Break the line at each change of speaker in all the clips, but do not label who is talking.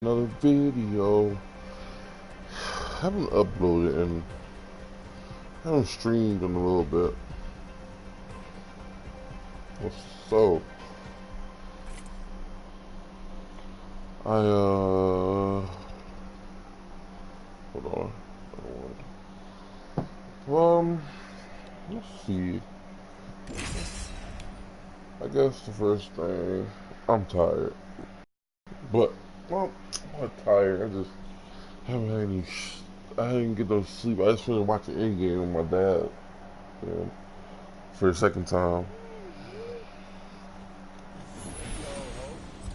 Another video. Haven't uploaded and haven't streamed in a little bit. So hold on. Let's see. I guess the first thing, I'm tired. But well, I'm not tired. I just haven't had any. I didn't get no sleep. I just finished watching Endgame with my dad. Yeah, for the second time.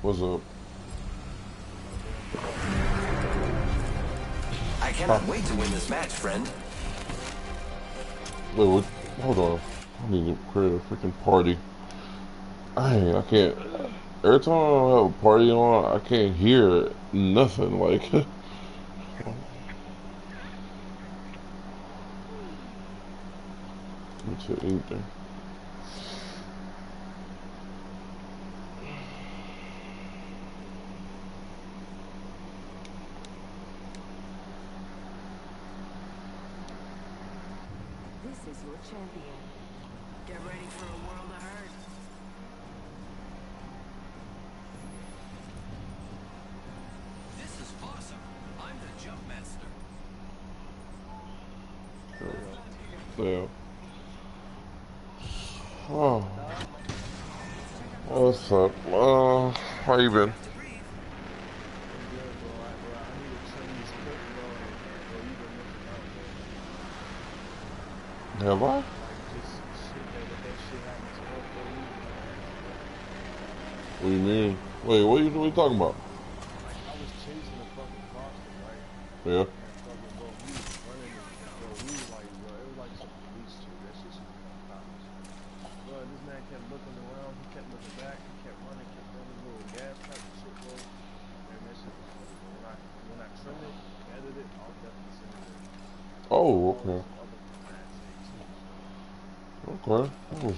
What's up?
I cannot wait to win this match, friend.
Wait, what? Hold on. I need to create a freaking party. I can't. Every time I have a party on, I can't hear nothing. Like, into anything.
This is your champion. Get ready for a world of hurt.
This is awesome. I'm the jump master.
Yeah. Oh, what's up? How you been? Have I? What do you mean? Wait, what are you talking about? Yeah. Oh, okay. Okay. Oh,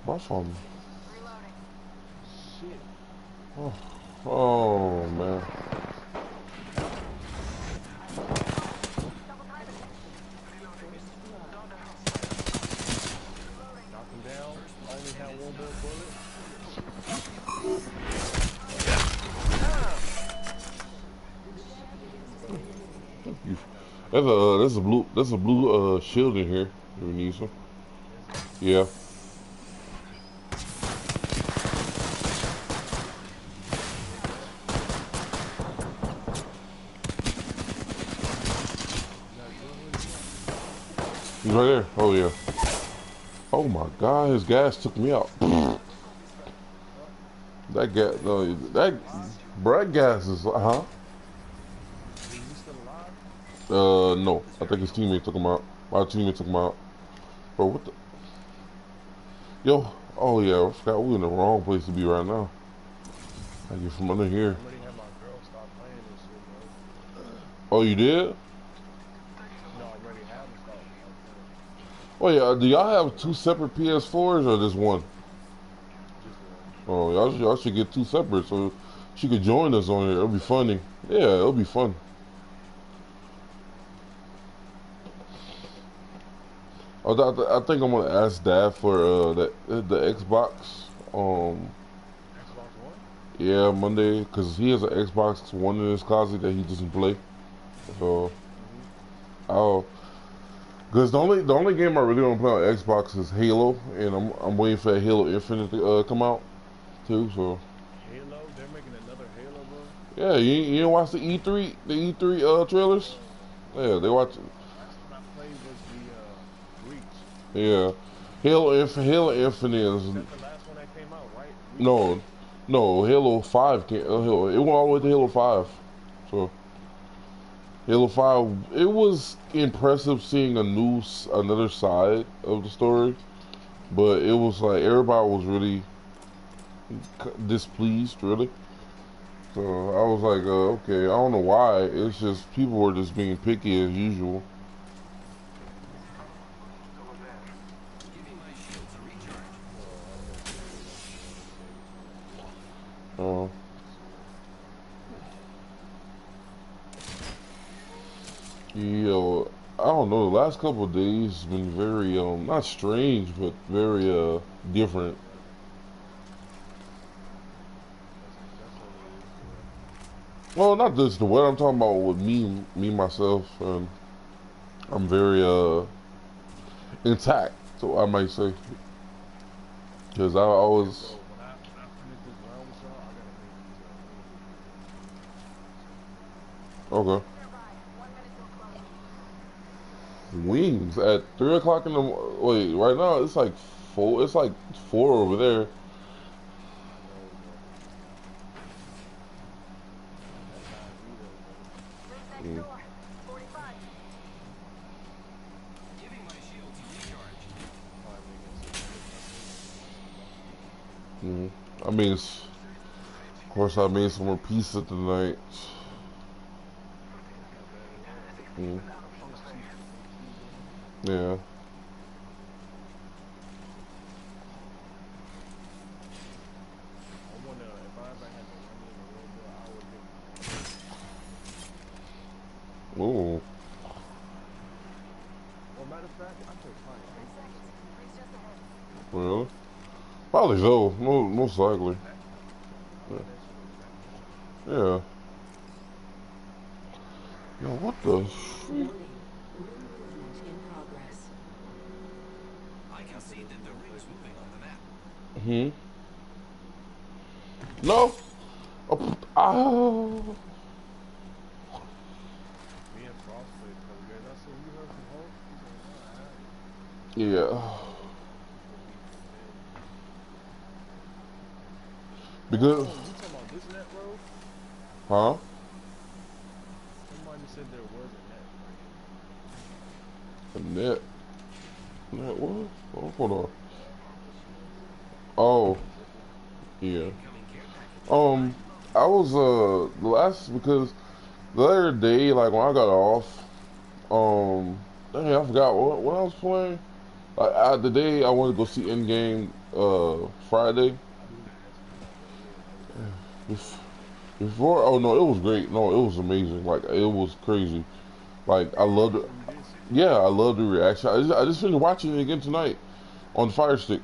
my phone. Oh, oh man. There's a blue shield in here. If you need some. Yeah. He's right there. Oh yeah. Oh my God, his gas took me out. That gas, no, that gas is, huh? No. I think his teammate took him out. My teammate took him out. Bro, what the? Yo, oh yeah, I forgot we in the wrong place to be right now. I get from under here. Oh, you did? Oh yeah, do y'all have two separate PS4s or just one? Oh, y'all should get two separate so she could join us on here. It'll be funny. Yeah, it'll be fun. I think I'm gonna ask Dad for the Xbox. Um, yeah, Monday, cause he has an Xbox One in his closet that he doesn't play. So I'll, cause the only game I really want to play on Xbox is Halo, and I'm waiting for Halo Infinite to come out too. So yeah, you didn't watch the E3 trailers? Yeah, they watch. Yeah, Halo Infinite is no, no Halo 5 can't. It went all the way to Halo 5. So Halo 5, it was impressive seeing another side of the story, but it was like everybody was really displeased, really. So I was like, okay, I don't know why. It's just people were just being picky as usual. Yo, I don't know. The last couple of days has been very not strange, but very different.
That's all it is, bro.
Well, not just the weather. I'm talking about with me myself, and I'm very intact. So I might say, because I
Okay,
always
so when I finish this round with y'all, I gotta make these wings real quick. So
okay. Wings at 3 o'clock in the wait. Right now it's like 4. It's like 4 over there.
I know, but that time me though, bro.
Mm,
Giving my shields a recharge.
I'm probably making some chips, I think, and some waffles.
mm. I mean, of course, I made some more pizza tonight.
That's not bad at all.
Mm,
And it's Tuesday. Ain't Tuesday now?
yeah.
I wonder if I ever had the money in the world, bro, I would get my own restaurant.
Ooh.
Or matter of fact, I could probably make me some.
Really? Probably so. Most likely.
I
Yeah.
love that shit exactly.
Yeah. Yo, what the?
Warning. Room movement in progress.
I can see that the ring's moving on the map.
Hmm. No. Oh, oh.
Me and Frost played a couple games. I said, "You heard from Hulk?" He's like, "No, I haven't."
Yeah.
But we did.
Because,
Oh, you talking about this net, bro?
huh?
Somebody said there was a net right here.
A net. Net what? Oh, hold on.
This net.
Oh,
The zipper.
yeah.
Incoming care package.
Um, I was the last because the other day, like when I got off, dang, I forgot what I was playing. Like the day I wanted to go see Endgame, Friday.
I knew you messed me up earlier, bro. You told me to see
Bef-
it.
Before, oh no, it was great. No, it was amazing. Like it was crazy. Like I loved it.
Oh, you did see it?
Yeah, I loved the reaction. I just finished watching it again tonight on the Fire Stick,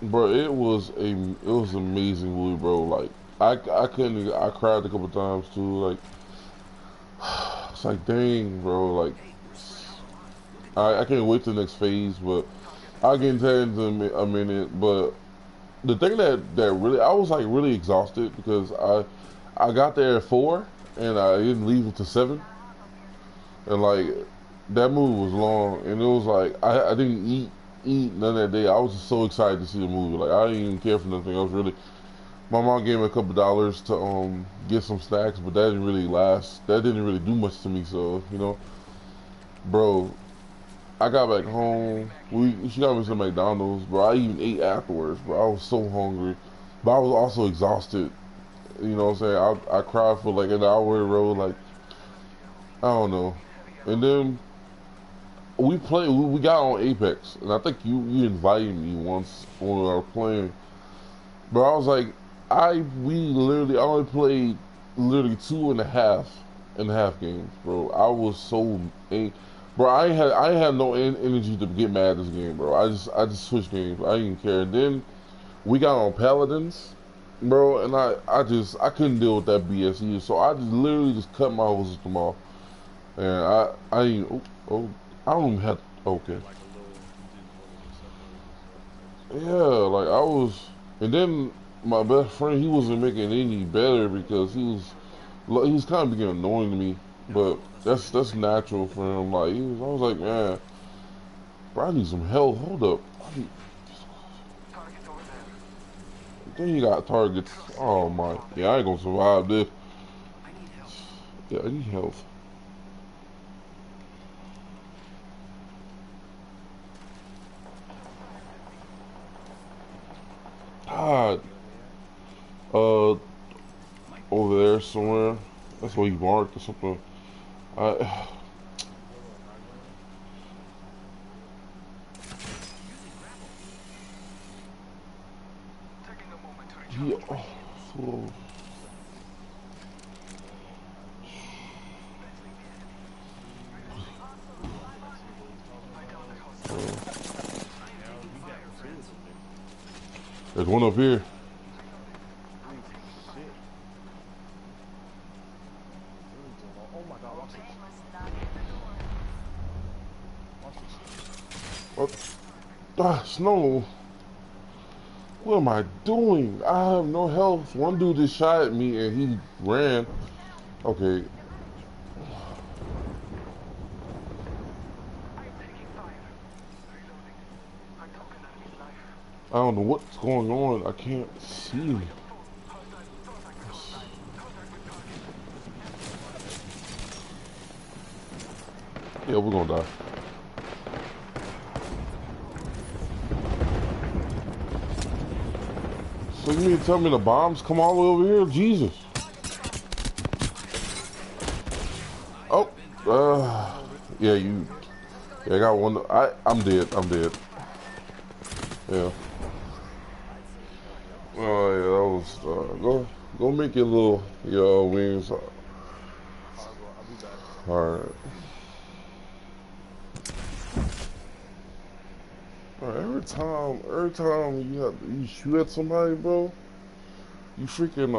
bro. It was an amazing movie, bro. Like I couldn't. I cried a couple times too. Like it's like dang, bro. Like
Hey, we're spread out a lot. Look at
I
that.
can't wait to the next phase, but I'll get into that in a minute. But the thing that really I was like really exhausted because I got there at 4 and I didn't leave until 7, and like that movie was long and it was like I didn't eat none that day. I was just so excited to see the movie. Like I didn't even care for nothing else really. My mom gave me a couple dollars to get some snacks, but that didn't really last. That didn't really do much to me. So bro, I got back home. She got me some McDonald's, bro. I even ate afterwards, bro. I was so hungry, but I was also exhausted. You know what I'm saying? I cried for like an hour in a row. Like I don't know. And then we played. We got on Apex, and I think you invited me once when we were playing. But I was like, we literally I only played literally two and a half games, bro. I was so bro. I had no energy to get mad at this game, bro. I just switched games. I didn't care. And then we got on Paladins, bro, and I couldn't deal with that BS either. So I just literally just cut my hoses them off, and I didn't. I don't even have.
You
Okay,
had like a little. You just wanted to separate yourself type shit.
yeah, like I was, and then my best friend he wasn't making it any better because he was kind of getting annoying to me,
Now
but
follow the
that's
signal.
natural for him. Like I was like, man, bro, I need some help. Hold up, then you got targets. Oh my, yeah, I ain't gonna survive this.
I need help.
Yeah, I need help. God,
Where they at?
uh,
Might be
over
worth
there
it.
somewhere. That's where he marked or something. I,
You on high ground?
Using grapple.
he, oh,
I'm going on high ground.
There's one up here.
Holy shit. Really doing all. Oh my god, watch this. Watch this.
What? Ah, Snow. What am I doing? I have no health. One dude just shot at me and he ran. Okay. I don't know what's going on. I can't see. Yeah, we're gonna die. So you mean to tell me the bombs come all the way over here? Jesus. Oh, yeah, you. Yeah, I got one. I'm dead. I'm dead. Yeah. Oh yeah, that was. Go make your wings.
Alright, bro. I'll be back.
All right. Every time you shoot at somebody, bro, you freaking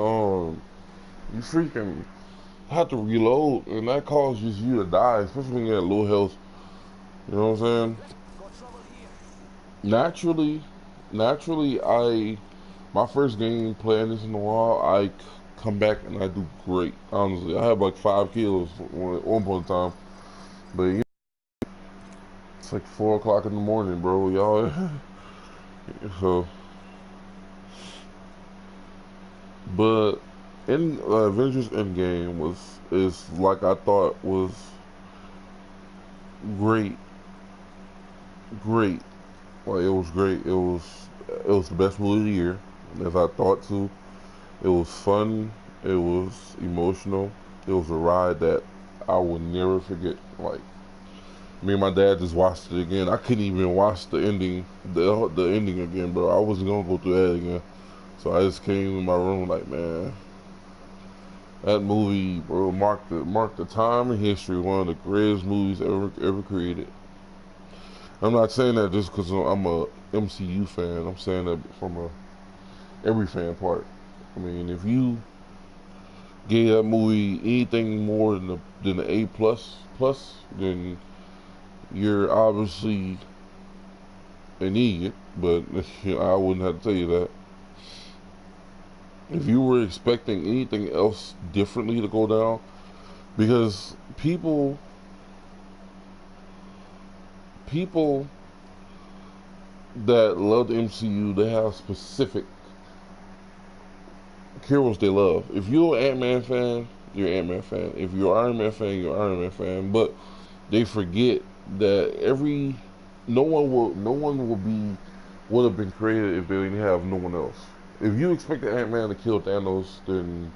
have to reload, and that causes you to die, especially when you're at low health. You know what I'm saying? Naturally, my first game playing this in a while, come back and I do great. Honestly, I have like 5 kills at one point in time, but it's like 4 o'clock in the morning, bro. Y'all, so. But in Avengers Endgame is like I thought was great, great. Like it was great. It was the best movie of the year, as I thought to. It was fun. It was emotional. It was a ride that I will never forget. Like me and my dad just watched it again. I couldn't even watch the ending, the ending again, bro. I wasn't gonna go through that again. So I just came in my room like, man, that movie, bro, marked the time in history. One of the greatest movies ever created. I'm not saying that just because I'm a MCU fan. I'm saying that from every fan part. I mean, if you gave that movie anything more than the A plus, then you're obviously an idiot. But I wouldn't have to tell you that. If you were expecting anything else differently to go down, because people that love the MCU, they have specific heroes they love. If you're an Ant-Man fan, you're an Ant-Man fan. If you're an Iron Man fan, you're an Iron Man fan. But they forget that no one would have been created if they didn't have no one else. If you expected Ant-Man to kill Thanos, then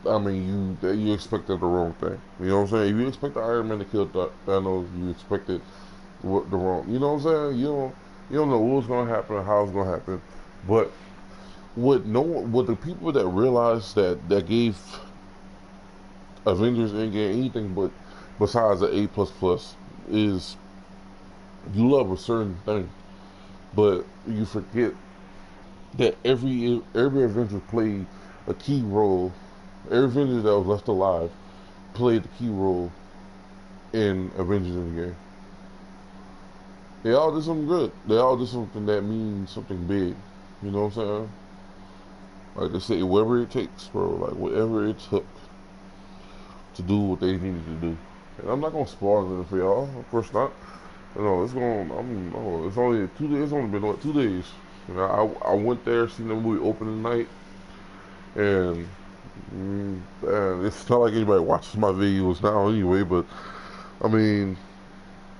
I mean you expected the wrong thing. You know what I'm saying? If you expect the Iron Man to kill Thanos, you expected the wrong. You know what I'm saying? You don't know what's gonna happen or how it's gonna happen. But what the people that realized that gave Avengers Endgame anything but besides an A plus is you love a certain thing, but you forget that every Avenger played a key role. Every Avenger that was left alive played a key role in Avengers Endgame. They all did something good. They all did something that means something big. You know what I'm saying? Like they say, whatever it takes, bro. Like whatever it took to do what they needed to do. And I'm not gonna spoil it for y'all. Of course not. It's going. It's only 2 days. It's only been what, 2 days. I went there, seen the movie opening night, and it's not like anybody watches my videos now anyway. But I mean,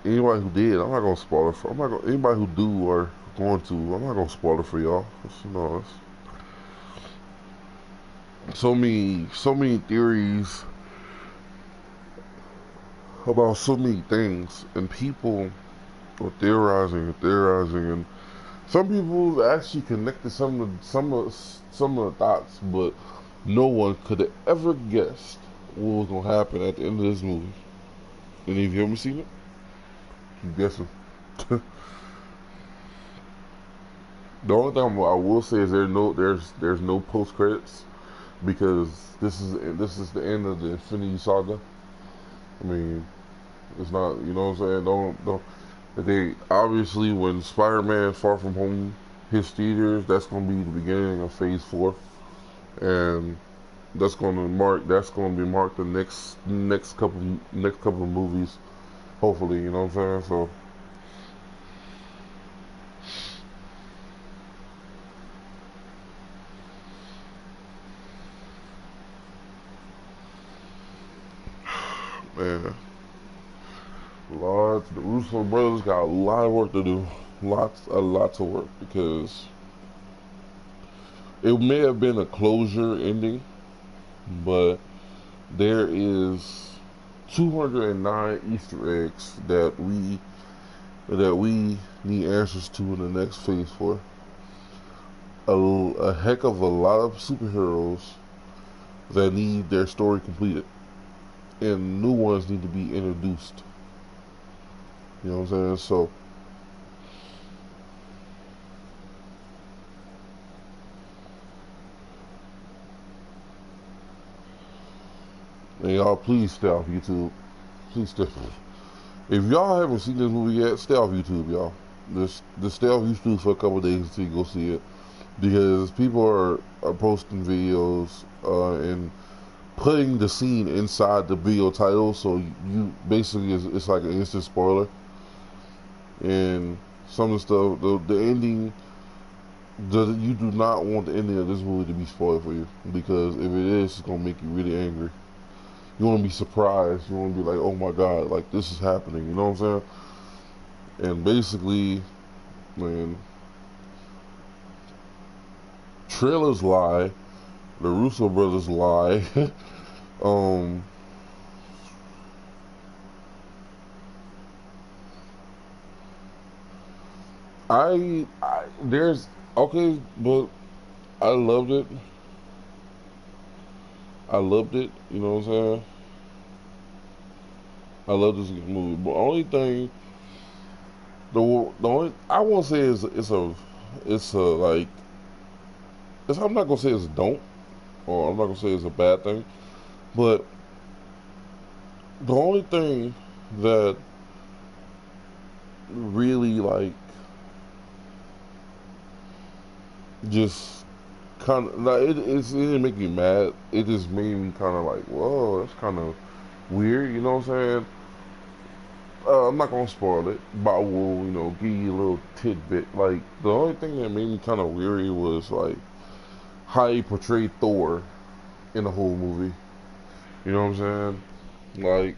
anybody who did, I'm not gonna spoil it for. I'm not gonna anybody who do or going to. I'm not gonna spoil it for y'all. It's so many theories about so many things, and people are theorizing, and some people have actually connected some of the dots, but no one could have ever guessed what was gonna happen at the end of this movie. Any of you ever seen it? You guessing? The only thing I will say is there's no post credits because this is the end of the Infinity Saga. I mean, it's not, you know what I'm saying? Don't they obviously when Spider-Man Far From Home hits theaters, that's gonna be the beginning of Phase 4, and that's gonna be mark the next couple of movies. Hopefully, you know what I'm saying? So man, the Russo brothers got a lot of work to do, a lot of work because it may have been a closure ending, but there is 209 Easter eggs that we need answers to in the next phase for. A heck of a lot of superheroes that need their story completed, and new ones need to be introduced. You know what I'm saying? So, and y'all, please stay off YouTube. Please stay. If y'all haven't seen this movie yet, stay off YouTube, y'all. Just stay off YouTube for a couple of days until you go see it, because people are posting videos and putting the scene inside the video title, so you basically it's like an instant spoiler. And some of the stuff, the ending, you do not want the ending of this movie to be spoiled for you, because if it is, it's gonna make you really angry. You want to be surprised. You want to be like, oh my god, like this is happening. You know what I'm saying? And basically, man, trailers lie. The Russo brothers lie. um, there's okay, but I loved it. I loved it. You know what I'm saying? I love this movie. But only thing, the only I won't say is it's a like I'm not gonna say it's a don't, or I'm not gonna say it's a bad thing, but the only thing that really like just kind of like it didn't make me mad. It just made me kind of like, whoa, that's kind of weird. You know what I'm saying? I'm not gonna spoil it, but I will, give you a little tidbit. Like the only thing that made me kind of weary was like how he portrayed Thor in the whole movie. You know what I'm saying?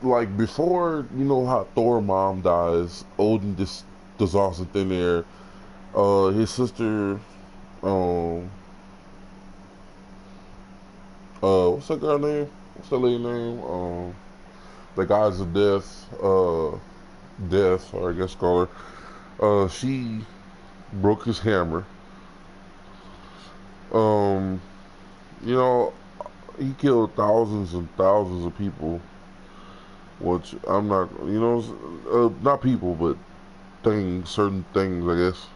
Like before, you know how Thor mom dies, Odin just dissolves in thin air. His sister, um, what's that girl name? What's that lady name? The gods of death, death, or I guess call her. She broke his hammer. Um, you know, he killed thousands and thousands of people, which I'm not, not people, but things, certain things, I guess.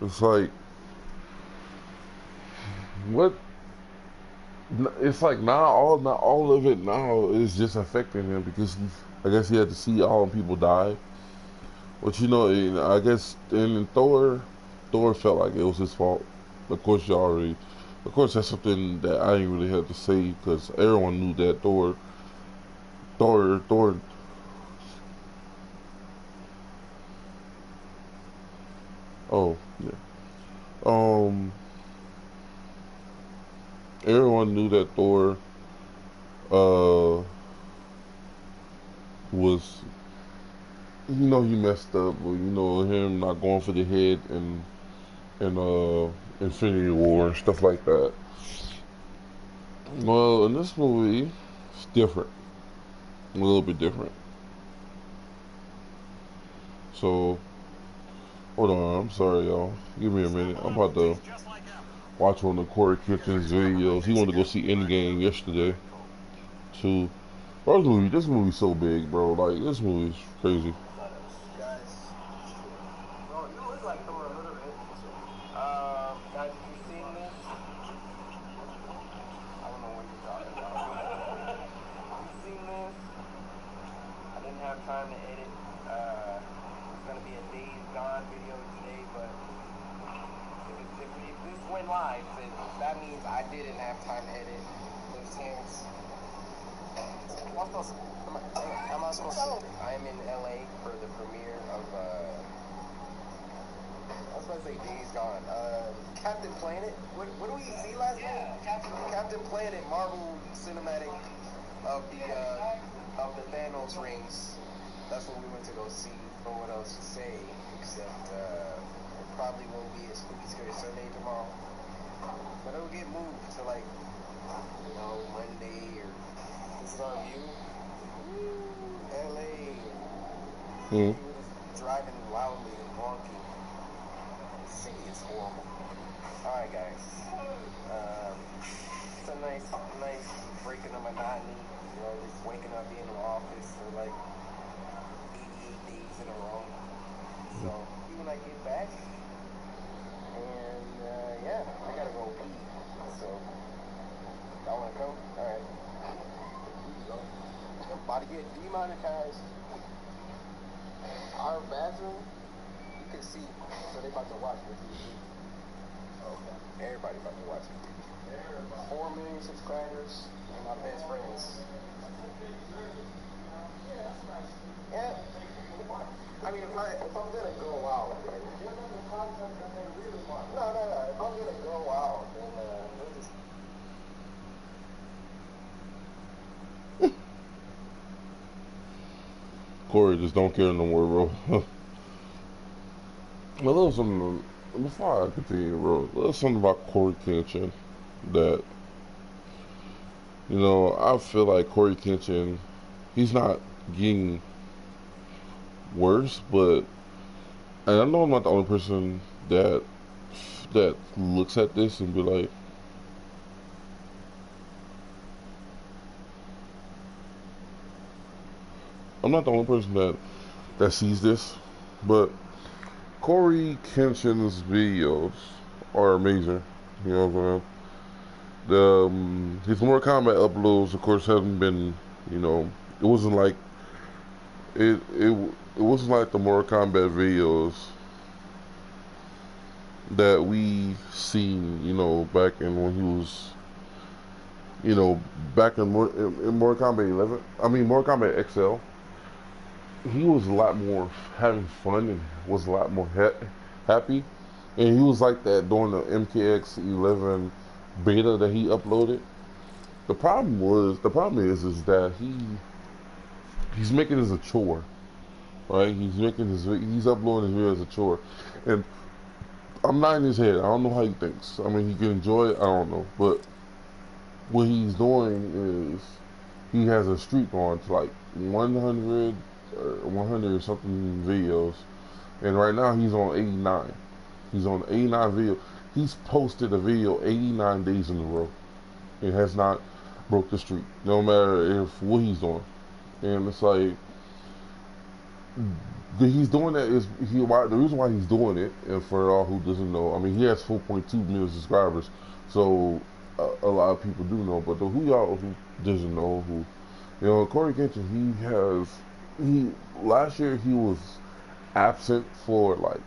It's like, what? It's like not all of it now is just affecting him because I guess he had to see all the people die. But I guess in Thor felt like it was his fault. Of course, of course, that's something that I ain't really have to say because everyone knew that Thor. Oh yeah. Um, everyone knew that Thor uh was he messed up, but him not going for the head and Infinity War and stuff like that. Well, in this movie, it's different, a little bit different. So, hold on, I'm sorry, y'all. Give me a minute. I'm about to watch one of Corey Kitchen's videos. He wanted to go see Endgame yesterday, too. Bro, this movie's so big, bro. Like, this movie's crazy.
Guys, bro, you look like Thor a little bit. Guys, if you've seen this, I don't know what you're talking about. If you've seen this, I didn't have time to edit. It's gonna be a Days Gone video today, but if this went live, then that means I didn't have time to edit. Those hands. Am I supposed to? I'm in LA for the premiere of I was about to say Days Gone. Captain Planet. What do we see last night? Captain Planet, Marvel Cinematic of the Thanos rings. That's what we went to go see. I don't know what else to say except it probably won't be a Spooky Scary Sunday tomorrow, but it'll get moved to like Monday or. This is our view. LA.
Mm.
Driving wildly and wonky. The city is horrible. Alright, guys. It's a nice breaking the monotony. You know, just waking up being in the office for like 88 days in a row. So, when I get back, and yeah, I gotta go pee. So, y'all wanna come? Alright. About to get demonetized. Our bathroom, you can see, so they about to watch the TV. Okay. Everybody about to watch it. 4 million subscribers and my best friends. Yeah. I mean, if I'm gonna go out, no. If I'm gonna go out, then we'll just.
Corey just don't care no more, bro. A little something before I continue, bro. A little something about Corey Kenshin that I feel like Corey Kenshin, he's not getting worse, but and I know I'm not the only person that looks at this and be like, I'm not the only person that sees this, but Corey Kenshin's videos are amazing. You know what I'm saying? His Mortal Kombat uploads, of course, haven't been. It wasn't like it wasn't like the Mortal Kombat videos that we seen. Back in when he was. Back in Mortal Kombat 11. I mean Mortal Kombat XL. He was a lot more having fun and was a lot more happy, and he was like that during the MKX 11 beta that he uploaded. The problem is that he's making it as a chore, right? He's uploading his video as a chore, and I'm not in his head. I don't know how he thinks. I mean, he can enjoy it. I don't know, but what he's doing is he has a streak on to like 100 or 100 or something videos, and right now he's on 89. He's on 89 video. He's posted a video 89 days in a row. It has not broke the streak, no matter if what he's doing. And it's like he's doing that is the reason why he's doing it. And for all who doesn't know, I mean he has 4.2 million subscribers, so a lot of people do know. But who y'all who doesn't know Corey Kenshin, he last year he was absent for like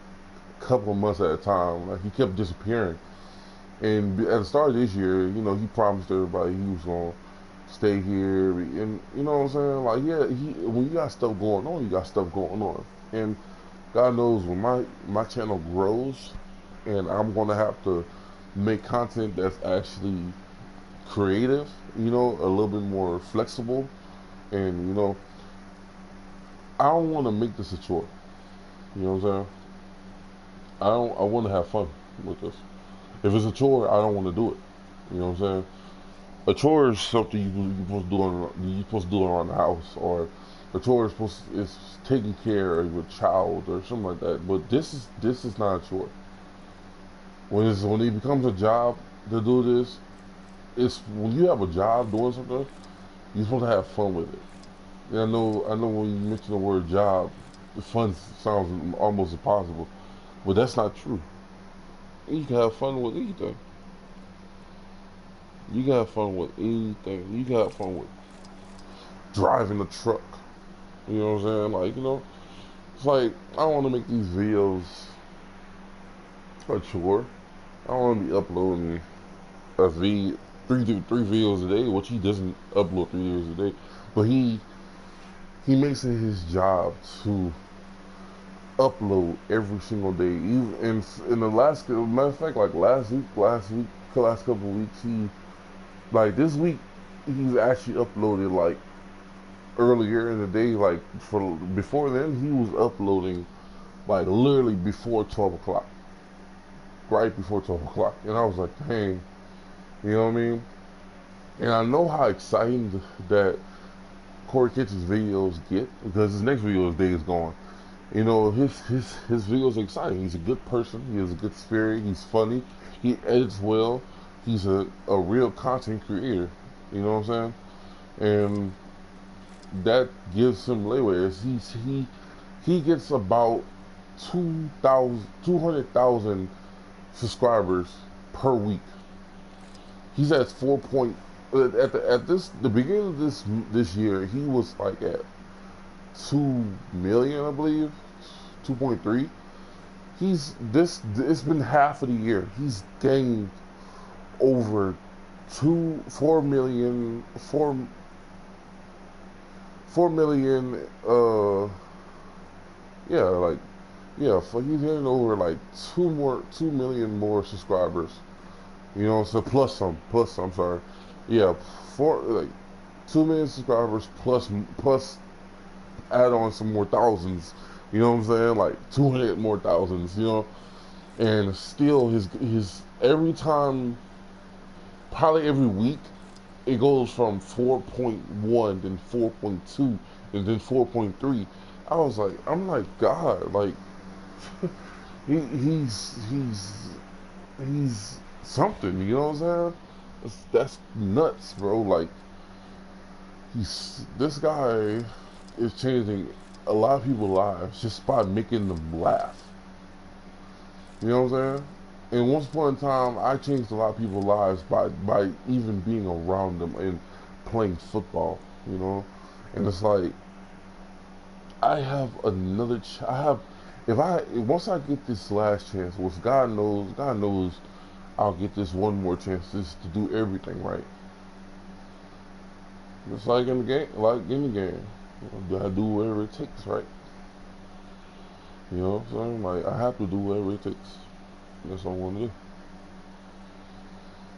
a couple of months at a time. Like he kept disappearing. And at the start of this year, he promised everybody he was gonna stay here, and you know what I'm saying. Like, yeah, when you got stuff going on, you got stuff going on, and God knows when my channel grows, and I'm gonna have to make content that's actually creative, a little bit more flexible, and I don't want to make this a chore. You know what I'm saying? I want to have fun with this. If it's a chore, I don't want to do it. You know what I'm saying? A chore is something you're supposed to do around the house, or a chore is taking care of your child or something like that. But this is not a chore. When it becomes a job to do this, it's when you have a job doing something, You're supposed to have fun with it. And I know when you mention the word job, the fun sounds almost impossible, but that's not true. You can have fun with anything. You can have fun with anything. You can have fun with driving a truck. You know what I'm saying? Like, it's like I don't want to make these videos a chore. I don't want to be uploading a three videos a day, which he doesn't upload 3 videos a day. But he makes it his job to upload every single day. Even in the last matter of fact, like last couple of weeks, he like this week he's actually uploaded like earlier in the day. Like for before then, he was uploading like literally before 12 o'clock, right before 12 o'clock, and I was like, dang, you know what I mean? And I know how exciting that Corey Kitchen's videos get because his next video is Days Gone. His videos are exciting. He's a good person. He has a good spirit. He's funny. He edits well. He's a real content creator. You know what I'm saying? And that gives him leeway. He gets about 200,000 subscribers per week. He's at 4 point at the beginning of this year. He was like at 2 million, I believe, 2.3. It's been half of the year. He's gained over 4 million. Yeah, like yeah. So he's getting over like 2 million more subscribers. So plus some. Sorry, yeah, four like 2 million subscribers plus add on some more thousands. You know what I'm saying? Like 200 more thousands. And still his every time, probably every week, it goes from 4.1, then 4.2, and then 4.3. I'm like, God, like he's something. You know what I'm saying? That's nuts, bro. Like this guy is changing a lot of people's lives just by making them laugh. You know what I'm saying? And once upon a time, I changed a lot of people's lives by even being around them and playing football. And it's like I have another. I have if I once I get this last chance, which God knows, I'll get this one more chance just to do everything right. Just like in the game, I do whatever it takes, right? So I'm like, I have to do whatever it takes. That's what I want to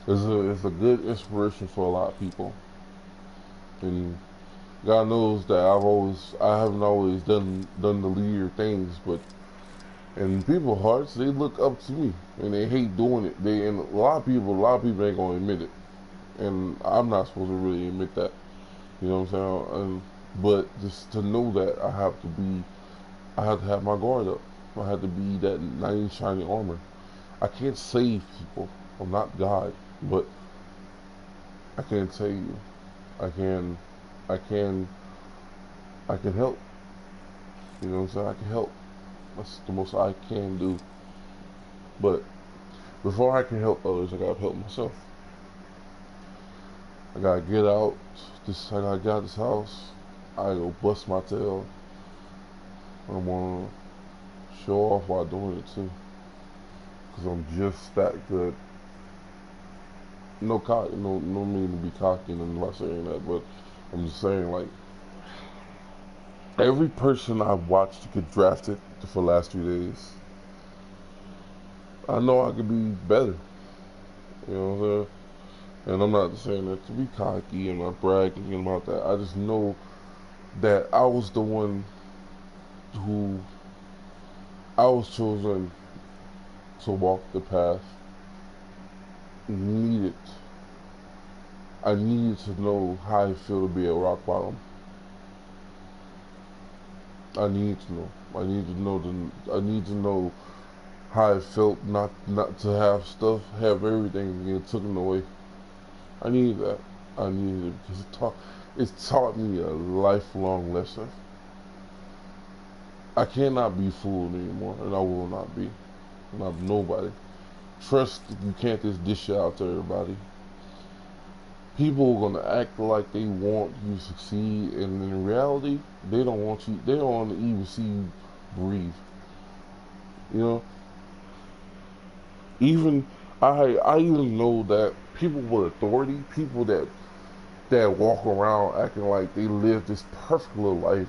do. It's a good inspiration for a lot of people, and God knows that I haven't always done the leader things, but in people's hearts, they look up to me and they hate doing it. And a lot of people ain't gonna admit it, and I'm not supposed to really admit that. You know what I'm saying? But just to know that I have to have my guard up. I have to be that knight in shining armor. I can't save people. I'm not God, but I can tell you, I can, I can, I can help. You know what I'm saying? I can help. That's the most I can do. But before I can help others, I gotta help myself. I gotta get out. I gotta get out this house. I go bust my tail. I wanna show off while doing it too, cause I'm just that good. No mean to be cocky and by saying that, but I'm just saying, like, every person I've watched get drafted for the last 2 days, I know I could be better. You know what I'm saying? And I'm not saying that to be cocky and not bragging about that. I just know that I was the one who I was chosen to walk the path. Needed. I needed to know how I feel to be at rock bottom. I need to know. I need to know how I felt not to have everything get taken away. I need that. I need it because It's taught me a lifelong lesson. I cannot be fooled anymore, and I will not be. Not nobody. Trust, you can't just dish it out to everybody. People are gonna act like they want you to succeed, and in reality, they don't want you. They don't want to even see you breathe. You know, even I even know that people with authority, people that walk around acting like they live this perfect little life,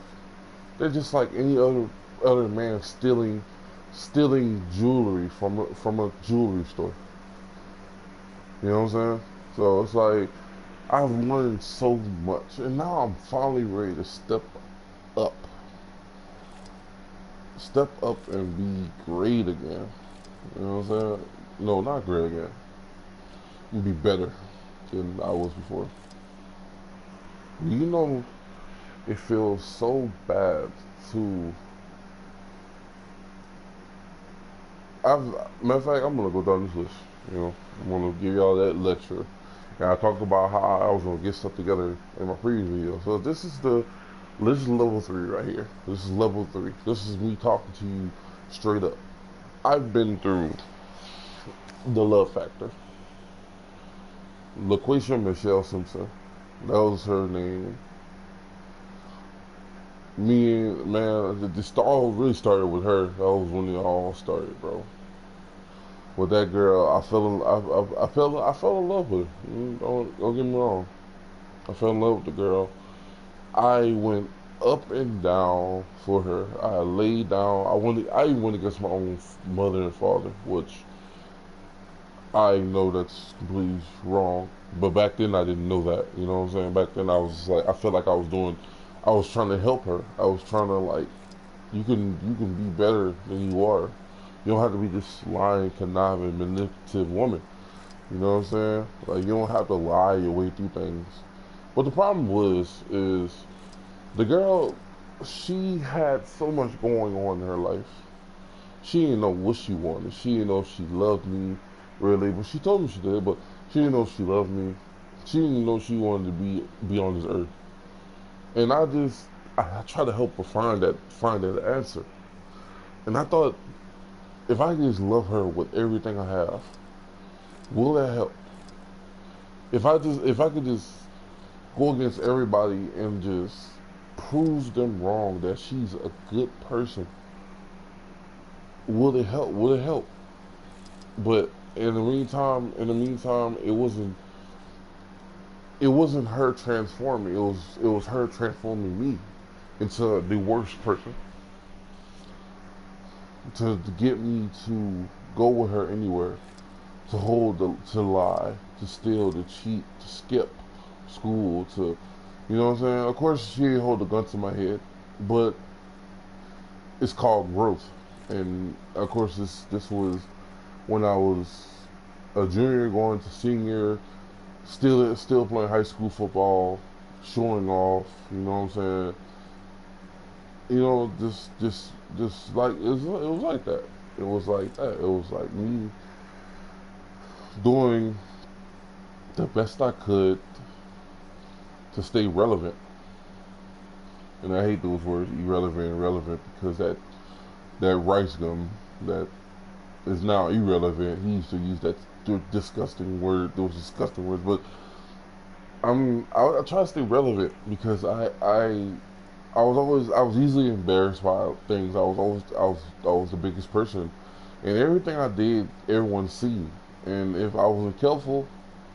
they're just like any other man stealing jewelry from a jewelry store. You know what I'm saying? So it's like I've learned so much, and now I'm finally ready to up, step up and be great again. You know what I'm saying? No, not great again. Be better than I was before. You know, it feels so bad to. Matter of fact, I'm gonna go down this list. You know, I'm gonna give y'all that lecture. And I talked about how I was gonna get stuff together in my previous video. So this is level 3 right here. This is level 3. This is me talking to you straight up. I've been through the love factor. LaQuisha Michelle Simpson. That was her name. Man, the all really started with her. That was when it all started, bro. With that girl, I fell in love with her. Don't get me wrong. I fell in love with the girl. I went up and down for her. I laid down. I even went against my own mother and father, which I know that's completely wrong. But back then I didn't know that. You know what I'm saying? Back then I was like, I felt like I was trying to help her. I was trying to like, you can be better than you are. You don't have to be this lying, conniving, manipulative woman. You know what I'm saying? Like, you don't have to lie your way through things. But the problem is the girl, she had so much going on in her life. She didn't know what she wanted. She didn't know if she loved me, really. But she told me she did, but she didn't know if she loved me. She didn't know she wanted to be on this earth. And I try to help her find that answer. And I thought, if I just love her with everything I have, will that help? If I could just go against everybody and just prove them wrong that she's a good person, will it help? Will it help? But in the meantime, it wasn't her transforming. It was her transforming me into the worst person to get me to go with her anywhere, to lie, to steal, to cheat, to skip school, to, you know what I'm saying? Of course, she didn't hold a gun to my head, but it's called growth. And of course, this was when I was a junior going to senior, still playing high school football, showing off. You know what I'm saying? You know, just like it was like that. It was like that. It was like me doing the best I could to stay relevant. And I hate those words, irrelevant and relevant, because that rice gum that is now irrelevant. He used to use that disgusting word, those disgusting words. But I try to stay relevant because I was easily embarrassed by things. I was the biggest person, and everything I did, everyone seen. And if I wasn't careful,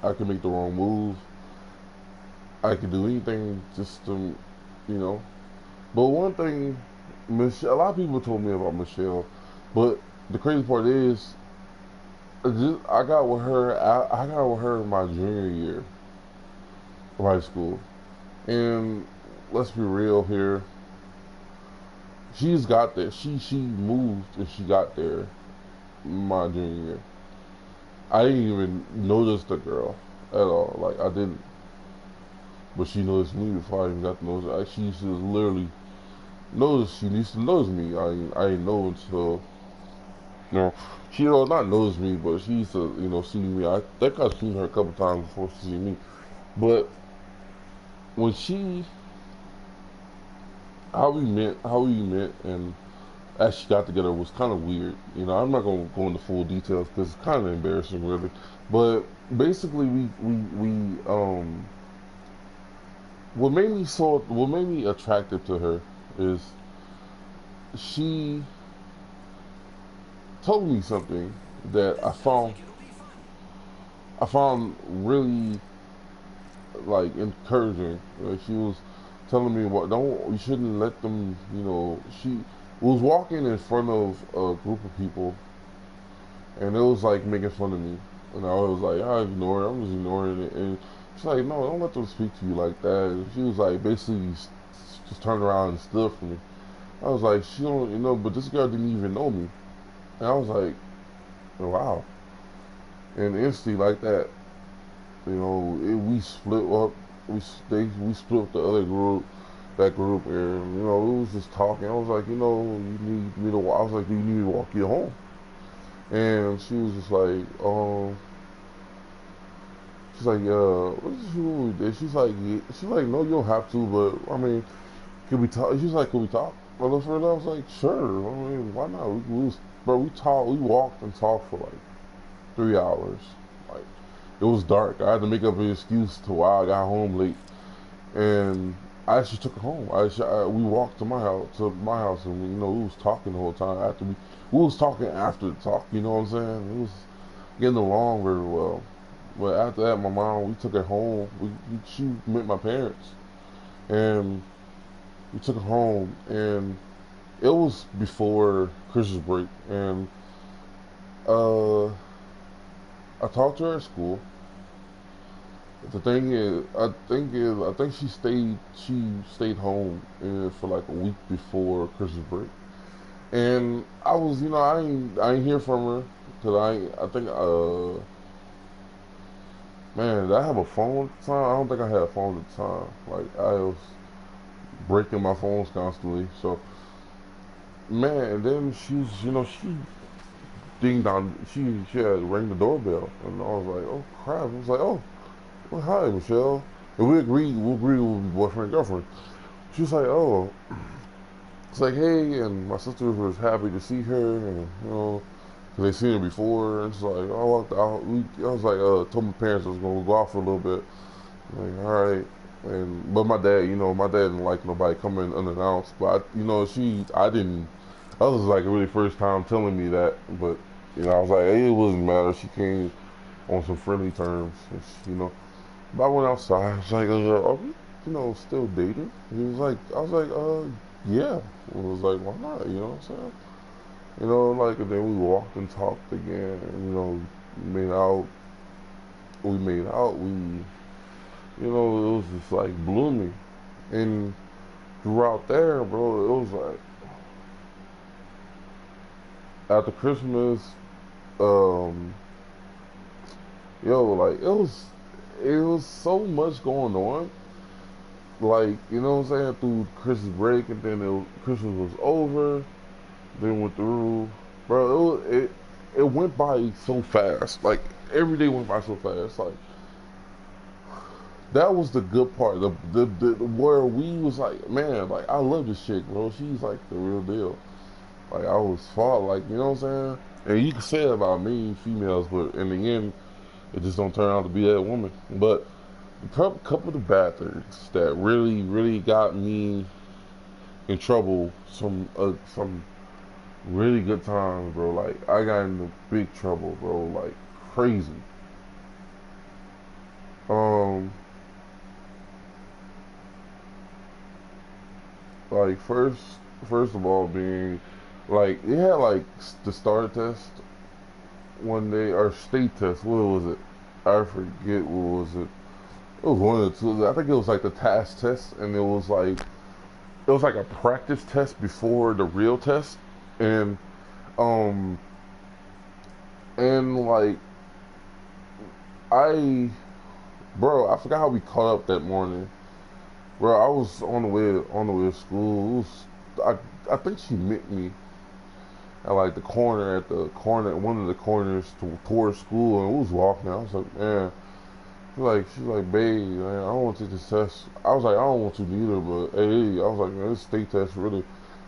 I could make the wrong move. I could do anything just to, you know. But one thing, Michelle, a lot of people told me about Michelle, but the crazy part is, I got with her. I got with her in my junior year of high school, and let's be real here. She's got there. She moved and she got there my junior year. I didn't even notice the girl at all. Like, I didn't. But she noticed me before I even got to know her. Like, she used to literally notice. She used to notice me. I didn't know until, you know, she not notice me, but she used to, see me. I think I've seen her a couple times before she see me. But when she how we met, and actually got together was kind of weird. You know, I'm not gonna go into full details because it's kind of embarrassing, really. But basically, what made me attractive to her is she told me something that
This feels like it'll be fun.
I found really like encouraging. Like she was telling me what don't you shouldn't let them. You know, she was walking in front of a group of people, and it was like making fun of me. And I was like, I ignore it. I'm just ignoring it. And she's like, no, don't let them speak to you like that. And she was like, basically, just turned around and stood for me. I was like, she don't, you know, but this girl didn't even know me. And I was like, wow. And instantly, like that, you know, we split up. We split up the other group, that group, and you know, we was just talking. I was like, you know, you need me to. I was like, do you need me to walk you home? And she was just like, she's like, what is she doing? And she's like, yeah. She's like, no, you don't have to, but I mean, can we talk? She's like, can we talk a little further? I was like, sure. I mean, why not? We talked, we walked and talked for like 3 hours. Like, it was dark. I had to make up an excuse to why I got home late, and I actually took her home. We walked to my house, and you know, we was talking the whole time. We was talking after the talk. You know what I'm saying? It was getting along very well. But after that, my mom, we took her home. She met my parents, and we took her home, and it was before Christmas break, and uh, I talked to her at school. The thing is, I think she stayed home for like a week before Christmas break, and I was, you know, I ain't hear from her because I think man, did I have a phone at the time? I don't think I had a phone at the time. Like I was breaking my phones constantly. So man, and then she's, you know, she ding dong, she had rang the doorbell, and I was like, oh crap! I was like, oh, well, hi Michelle, and we agreed with boyfriend and girlfriend. She was like, oh, it's like hey, and my sister was happy to see her, and you know, cause they seen her before, and it's like, oh, I walked out. I was like, told my parents I was gonna go out for a little bit. Like, all right. And but my dad, you know, my dad didn't like nobody coming unannounced. But I, you know, I didn't. That was like a really first time telling me that. But you know, I was like, hey, it wasn't matter. She came on some friendly terms, you know. But I went outside. I was like, are we, you know, still dating? He was like, I was like, yeah. I was like, why not? You know what I'm saying? You know, like, and then we walked and talked again, and you know, made out. We made out. You know, it was just like blooming. And throughout there, bro, it was like after Christmas, um, yo, like it was so much going on. Like, you know what I'm saying, through Christmas break, and then Christmas was over, then went through, bro, it went by so fast. Like every day went by so fast. Like that was the good part. The where we was like, man, like I love this chick, bro. She's like the real deal. Like I was fought, like you know what I'm saying. And you can say it about me, females, but in the end, it just don't turn out to be that woman. But a couple of the bad things that really got me in trouble. Some really good times, bro. Like I got into big trouble, bro. Like crazy. Um, like first of all, being like it had like the STAR test one day or state test. What was it? I forget what was it. It was one of the two. I think it was like the task test, and it was like a practice test before the real test, and um and like I, bro, I forgot how we caught up that morning. Bro, I was on the way to school. I think she met me at like one of the corners towards school, and we was walking. I was like, man. She's like, babe, man, I don't want to take this test. I was like, I don't want to neither, but hey, I was like, man, this state test really,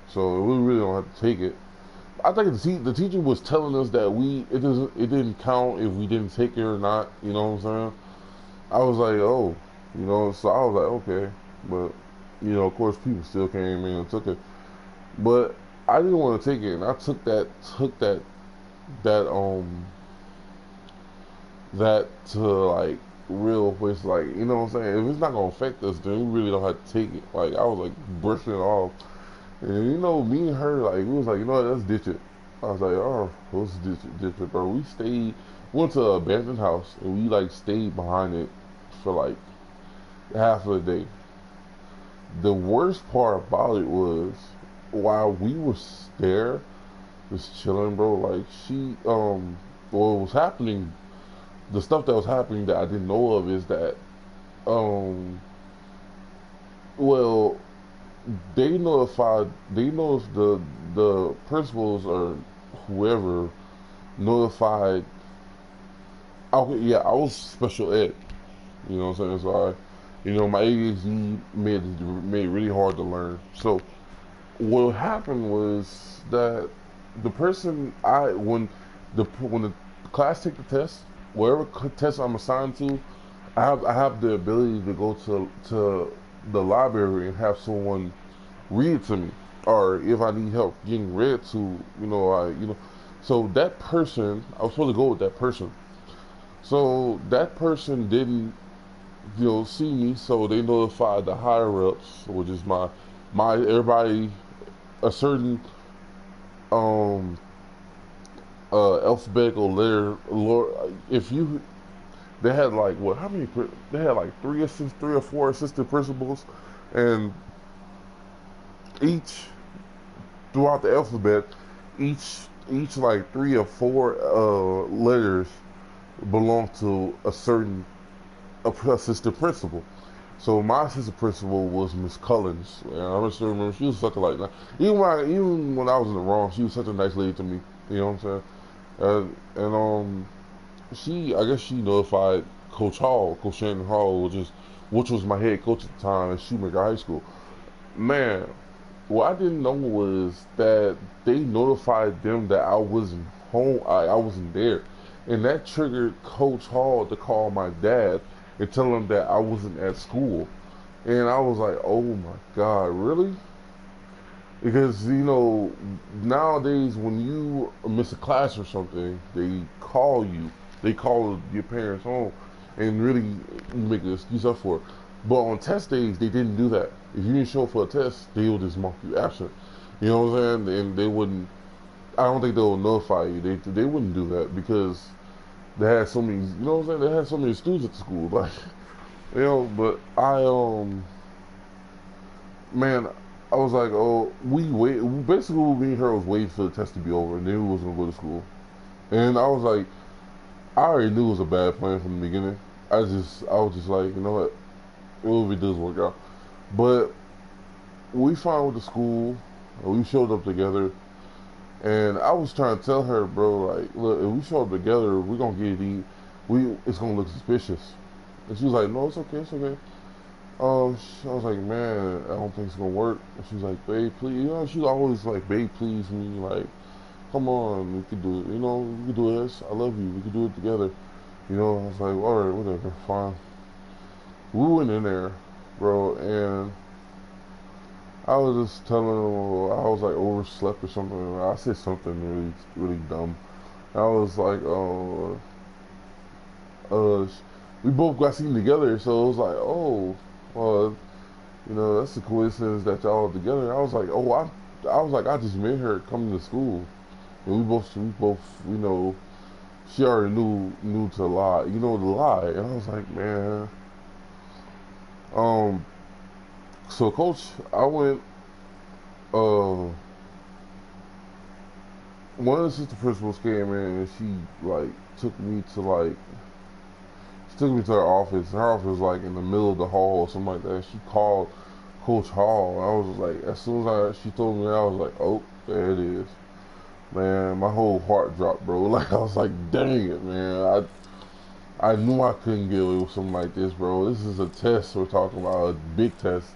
so we really don't have to take it. I think the teacher was telling us that it didn't count if we didn't take it or not. You know what I'm saying? I was like, oh, so I was like, okay, but of course, people still came in and took it, but I didn't want to take it, and I took that that to like real place, like what I'm saying. If it's not gonna affect us, then we really don't have to take it. Like I was like brushing it off, and me and her like we was like, let's ditch it. I was like, oh, let's ditch it, bro. Went to an abandoned house, and we like stayed behind it for like half of the day. The worst part about it was while we were there, just chilling, bro. Like what was happening, the stuff that was happening that I didn't know of is that, um, well, they know the principals or whoever notified. Okay, yeah, I was special ed. You know what I'm saying? So my ADHD made it really hard to learn. So what happened was that the person when the class take the test, whatever test I'm assigned to, I have the ability to go to the library and have someone read it to me, or if I need help getting read to, so that person, I was supposed to go with that person. So that person didn't, see me, so they notified the higher ups, which is my everybody, a certain um alphabetical letter. Lord, if you they had like what? How many? They had like three or four assistant principals, and each throughout the alphabet, each like three or four letters belong to a certain assistant principal. So my assistant principal was Miss Collins, and I still remember she was such a like even when I was in the wrong, she was such a nice lady to me. You know what I'm saying? And I guess she notified Coach Shannon Hall, which was my head coach at the time at Shoemaker High School. Man, what I didn't know was that they notified them that I wasn't home. I wasn't there, and that triggered Coach Hall to call my dad and tell him that I wasn't at school. And I was like, oh my God, really? Because nowadays when you miss a class or something, they call your parents home, and really make an excuse up for it. But on test days, they didn't do that. If you didn't show up for a test, they would just mark you absent. You know what I'm saying? And they wouldn't. I don't think they will notify you. They wouldn't do that because they had so many. You know what I'm saying? They had so many students at the school, like But man, I was like, oh, we wait. Basically, me and her was waiting for the test to be over, and then we was gonna go to school. And I was like, I already knew it was a bad plan from the beginning. I was just like, you know what, it does work out. But we finally went to school, and we showed up together. And I was trying to tell her, bro, like, look, if we show up together, we're gonna it's gonna look suspicious. And she was like, no, it's okay, it's okay. I was like, man, I don't think it's gonna work. And she was like, babe, please. She's always like, babe, please me. Like, come on, we could do it. We could do this. I love you. We could do it together. I was like, all right, whatever, fine. We went in there, bro, and I was just telling her, I was like overslept or something. I said something really, really dumb. I was like, we both got seen together, so it was like, oh, well, that's a coincidence that y'all are together. I was like, oh, I was like, I just met her coming to school, and we both, she already knew to lie, to lie, and I was like, man, so coach, I went, one of the assistant principals came in and she like took me to like she took me to her office. Her office was like in the middle of the hall or something like that. She called Coach Hall. I was like, as soon as she told me that, I was like, oh, there it is. Man, my whole heart dropped, bro. Like I was like, dang it, man. I knew I couldn't get away with something like this, bro. This is a test we're talking about, a big test.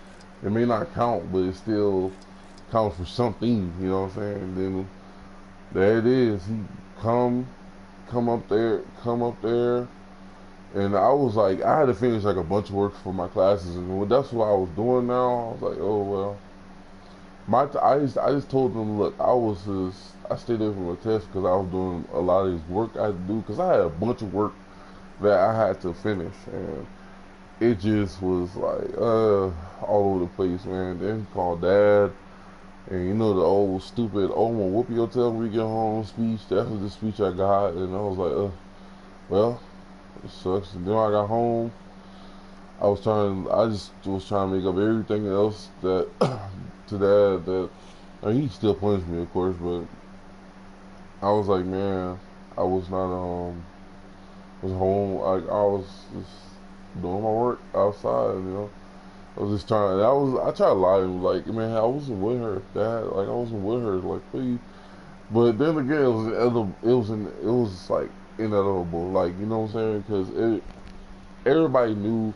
It may not count, but it still counts for something. You know what I'm saying? And then there it is. He come, come up there, and I was like, I had to finish like a bunch of work for my classes, and that's what I was doing. Now I was like, oh well. I just told them, look, I stayed there for my test because I was doing a lot of this work I had to do because I had a bunch of work that I had to finish, and it just was like all over the place, man. Then he called dad, and you know the old stupid, oh, I'm gonna whoop your tail when we get home speech. That was the speech I got, and I was like, well, it sucks. And then when I got home, I just was trying to make up everything else that to dad that. I mean, he still punished me, of course, but I was like, man, I was not was home. Like I was just doing my work outside, you know. I was just trying. I tried to lie to him, like, man, I wasn't with her, Dad. Like I wasn't with her, like please. But then again, it was like inevitable, like you know what I'm saying? Because everybody knew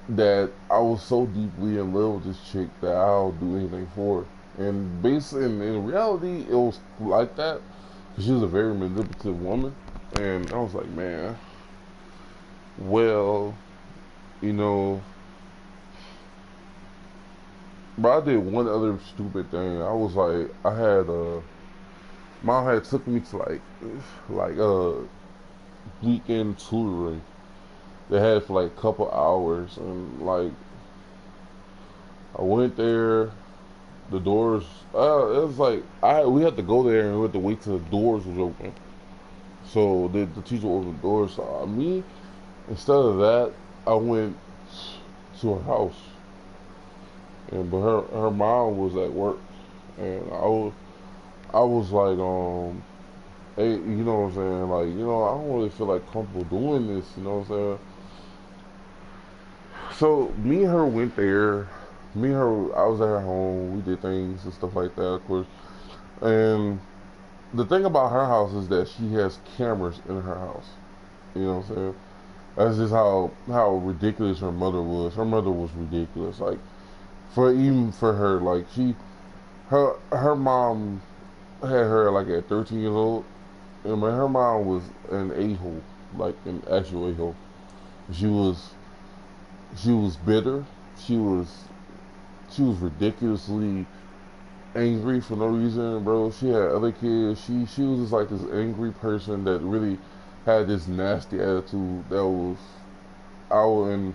that I was so deeply in love with this chick that I'll do anything for her. And basically, in reality, it was like that. Cause she was a very manipulative woman, and I was like, man, well, you know, but I did one other stupid thing. I was like, mom had took me to like weekend tutoring. They had it for like a couple hours, and like I went there. The doors, it was like we had to go there and we had to wait till the doors was open. So the teacher opened the doors. So me, instead of that, I went to her house, and but her mom was at work, and I was like, hey, you know what I'm saying? Like, you know, I don't really feel like comfortable doing this. You know what I'm saying? So me and her went there. Me and her, I was at her home. We did things and stuff like that, of course. And the thing about her house is that she has cameras in her house. You know what I'm saying? That's just how ridiculous her mother was. Her mother was ridiculous. Like even for her, like her mom had her like at 13 years old, and man, her mom was an a hole, like an actual a hole. She was she was bitter. She was she was ridiculously angry for no reason, bro. She had other kids. She was just like this angry person that really had this nasty attitude that was out and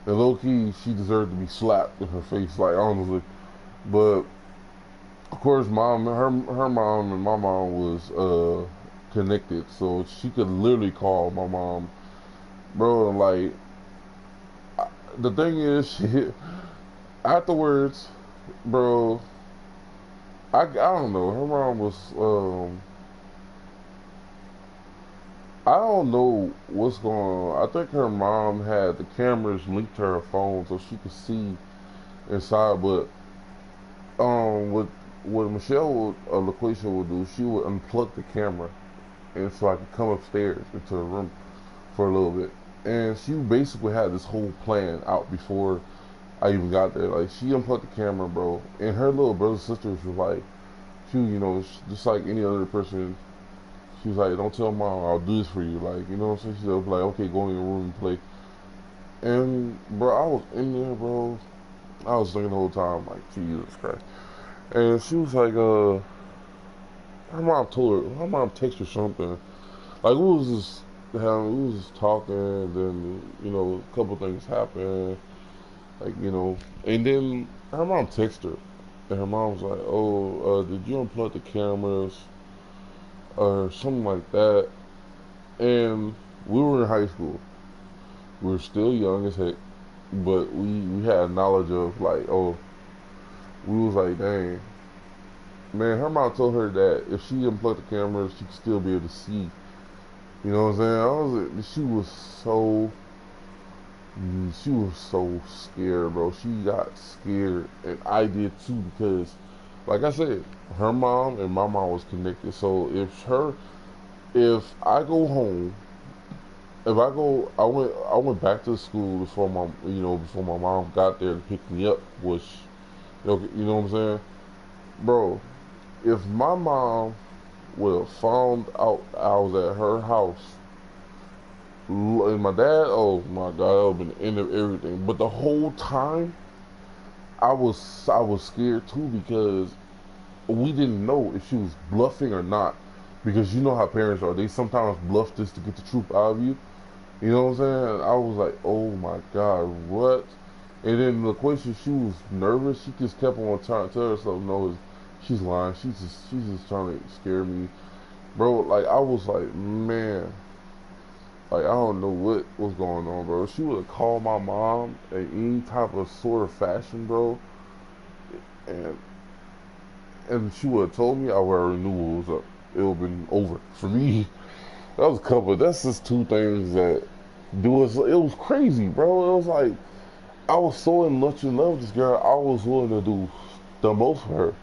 low key she deserved to be slapped in her face, like honestly. But of course her mom and my mom was connected, so she could literally call my mom, bro. Like the thing is, she, afterwards, bro, I don't know. Her mom was I don't know what's going on. I think her mom had the cameras linked to her phone so she could see inside. But what Michelle would, LaQuisha would do, she would unplug the camera, and so I could come upstairs into the room for a little bit. And she basically had this whole plan out before I even got there. Like she unplugged the camera, bro, and her little brothers and sisters was like, she, you know, just like any other person. She was like, don't tell mom, I'll do this for you. Like, you know what I'm saying? She was like, okay, go in your room and play. And, bro, I was in there, bro. I was thinking the whole time, like, Jesus Christ. And she was like, her mom texted her something. Like, we was just talking, and then, you know, a couple things happened. Like, you know, and then her mom texted her. And her mom was like, oh, did you unplug the cameras? Or something like that. And we were in high school. We were still young as heck, but we had knowledge of like, oh, we was like, dang, man. Her mom told her that if she unplugged the cameras, she could still be able to see. You know what I'm saying? She was so scared, bro. She got scared, and I did too because, like I said, her mom and my mom was connected. So if I go home if I go, I went back to school before before my mom got there to pick me up, which, you know what I'm saying, bro. If my mom would have found out I was at her house, and my dad, oh my god, that would have been the end of everything. But the whole time, I was scared too because we didn't know if she was bluffing or not. Because you know how parents are, they sometimes bluff just to get the truth out of you. You know what I'm saying? I was like, oh my god, what? And then the question, she was nervous. She just kept on trying to tell herself, no, she's lying. She's just trying to scare me, bro. Like I was like, man, like I don't know what was going on, bro. She would have called my mom in any type of sort of fashion, bro, and she would have told me I would have renewal was up. It would have been over for me. That was a couple. That's just two things that do us. It was crazy, bro. It was like I was so much in love with this girl. I was willing to do the most for her.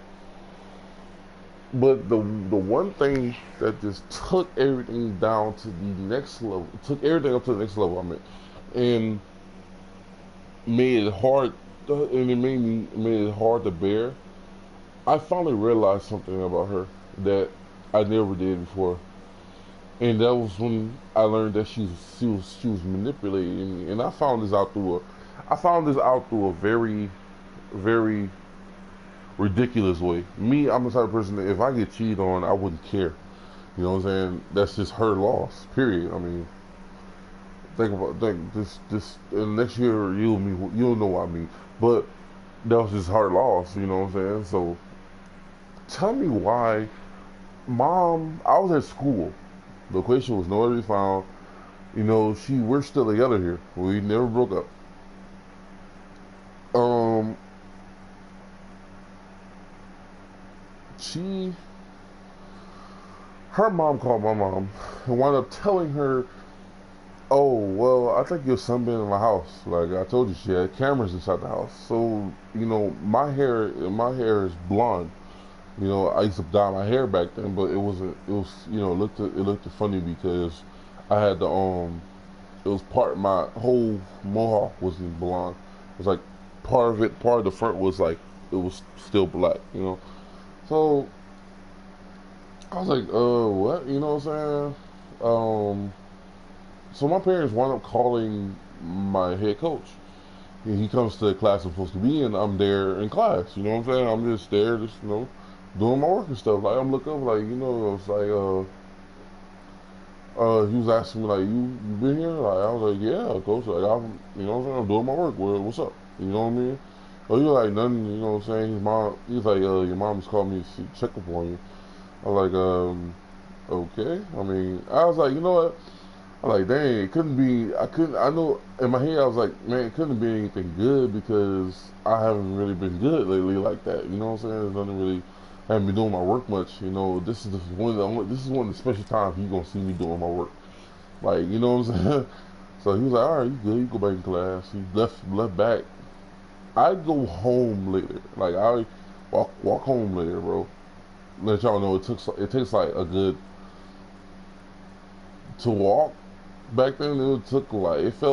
But the one thing that just took everything down to the next level, took everything up to the next level. I mean, and made it hard, and it made it hard to bear. I finally realized something about her that I never did before, and that was when I learned that she was manipulating me. And I found this out through a very, very ridiculous way. Me, I'm the type of person that if I get cheated on, I wouldn't care. You know what I'm saying? That's just her loss. Period. I mean, think this next year you'll know what I mean. But that was just her loss. You know what I'm saying? So tell me why, mom. I was at school. The equation was nowhere to be found. We're still together here. We never broke up. Um, she, her mom called my mom and wound up telling her, "Oh, well, I think your son been in my house. Like I told you, she had cameras inside the house. So my hair is blonde. I used to dye my hair back then, but it wasn't. It was, it looked funny because I had it was my whole mohawk was in blonde. It was like part of the front was like it was still black. So I was like, what? You know what I'm saying? So my parents wound up calling my head coach. He comes to the class I'm supposed to be in. I'm there in class. You know what I'm saying? I'm just there, just doing my work and stuff. Like I'm looking up, like it's like he was asking me like, you been here? Like I was like, yeah, coach. Like what I'm saying, I'm doing my work. What's up? You know what I mean? Oh, you like nothing? You know what I'm saying? He's like, your mom's called me to check up on you. I was like, okay. I mean, I was like, you know what? I'm like, dang, it couldn't be. I know in my head, I was like, man, it couldn't be anything good because I haven't really been good lately like that. You know what I'm saying? There's nothing really. I haven't been doing my work much. This is one of the special times you gonna see me doing my work. Like, you know what I'm saying? So he was like, all right, you good? You go back in class. He left back. I go home later. Like I walk home later, bro. Let y'all know it takes like a good to walk. Back then it felt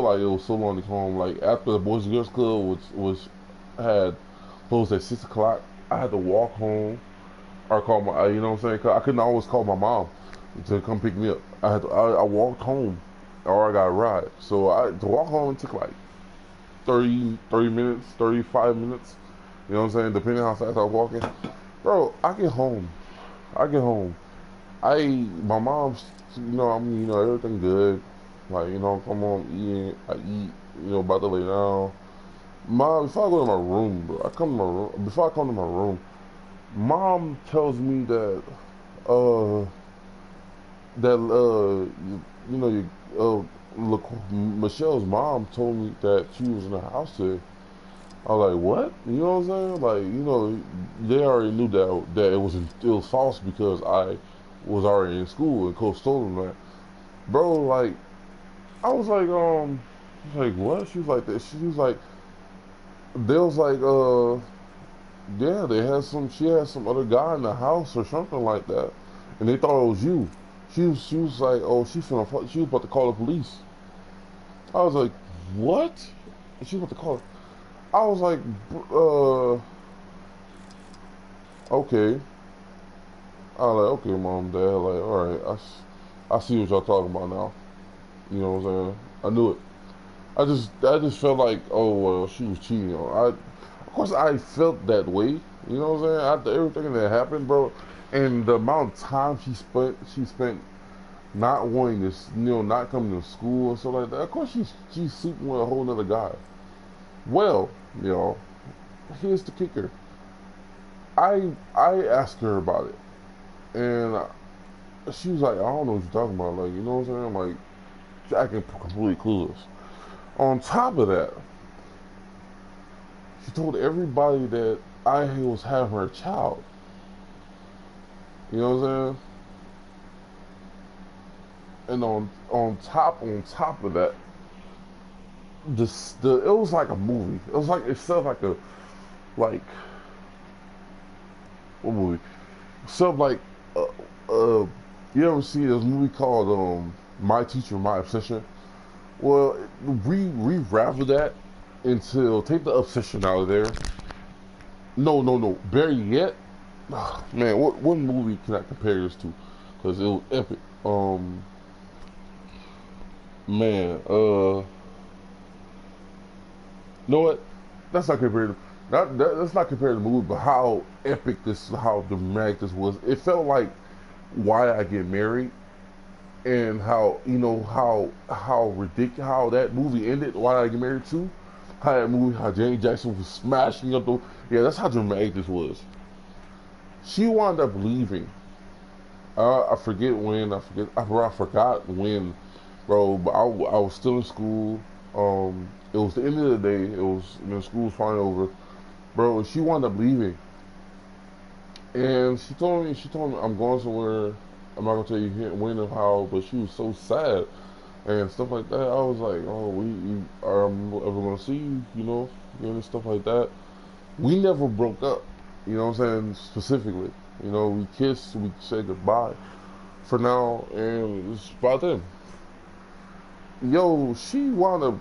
like it was so long to come home. Like after the Boys and Girls Club was had closed at 6 o'clock, I had to walk home or call my you know what I'm saying? 'Cause I couldn't always call my mom to come pick me up. I walked home or I got a ride. So to walk home it took like 30 minutes, 35 minutes. You know what I'm saying? Depending on how fast I was walking. Bro, I get home. I get home. My mom's, everything good. Like, come on, eating. I eat, about to lay down. Before I go to my room, bro, before I come to my room, mom tells me uh, look, Michelle's mom told me that she was in the house today. I was like, what? You know what I'm saying? Like, they already knew that it was false because I was already in school and coach told them that. Bro, like, I was like what? She was like that. She was like, they was like, yeah, she had some other guy in the house or something like that, and they thought it was you. She was like, oh, she was about to call the police. I was like, what? And she went to call her. I was like, okay. I was like, okay, mom, dad. Like, all right, I see what y'all talking about now. You know what I'm saying? I knew it. I just felt like, oh well, she was cheating on. Of course, I felt that way. You know what I'm saying? After everything that happened, bro, and the amount of time she spent not wanting this, not coming to school and stuff like that. Of course, she's sleeping with a whole other guy. Well, here's the kicker. I asked her about it, and she was like, I don't know what you're talking about. Like, you know what I'm saying? I'm like, she's acting completely clueless. On top of that, she told everybody that I was having her child. You know what I'm saying? And on top of that, it was like a movie. It was like it felt like a like what movie? Something like uh, uh you ever see this movie called My Teacher, My Obsession? Well, we ravel that until take the obsession out of there. No. Better yet, man, what movie can I compare this to? Because it was epic. Man, you know what? That's not compared. That's not compared to the movie, but how epic this, how dramatic this was. It felt like Why I Get Married, and how how ridiculous how that movie ended. Why Did I Get Married too? How that movie, how Janet Jackson was smashing up the. Yeah, that's how dramatic this was. She wound up leaving. I forget when. I forgot when, bro. But I was still in school. It was the end of the day. It was school was finally over, bro. She wound up leaving, and she told me I'm going somewhere. I'm not gonna tell you when or how, but she was so sad and stuff like that. I was like, oh, we are ever gonna see you, and stuff like that. We never broke up, you know what I'm saying? Specifically, we kissed, we said goodbye for now, and it's about them. Yo, she wound up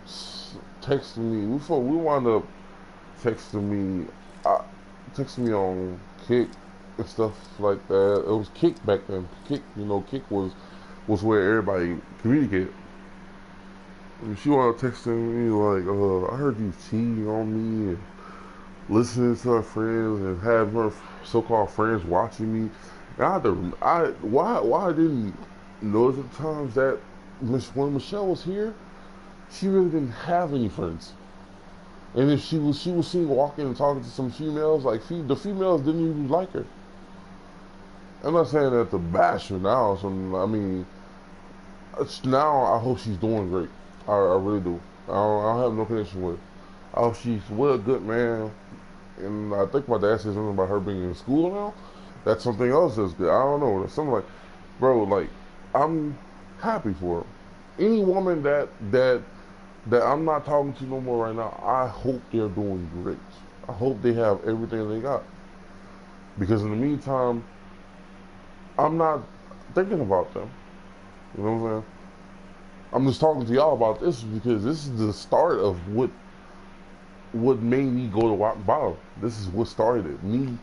texting me. We wound up texting me, uh, texting me on Kick and stuff like that. It was Kick back then. Kick, Kick was where everybody communicated. And she wound up texting me like, I heard you cheating on me and listening to her friends and having her so-called friends watching me. And why I didn't notice at times that when Michelle was here, she really didn't have any friends. And if she was seen walking and talking to some females, like the females didn't even like her. I'm not saying that to bash her now. So I mean, now I hope she's doing great. I really do. I don't have no connection with her. I hope she's with a good man. And I think my dad said something about her being in school now. That's something else that's good. I don't know. That's something like, bro, like I'm happy for her. Any woman that I'm not talking to no more right now, I hope they're doing great. I hope they have everything they got. Because in the meantime, I'm not thinking about them. You know what I'm saying? I'm just talking to y'all about this because this is the start of what made me go to rock bottom. This is what started it. Me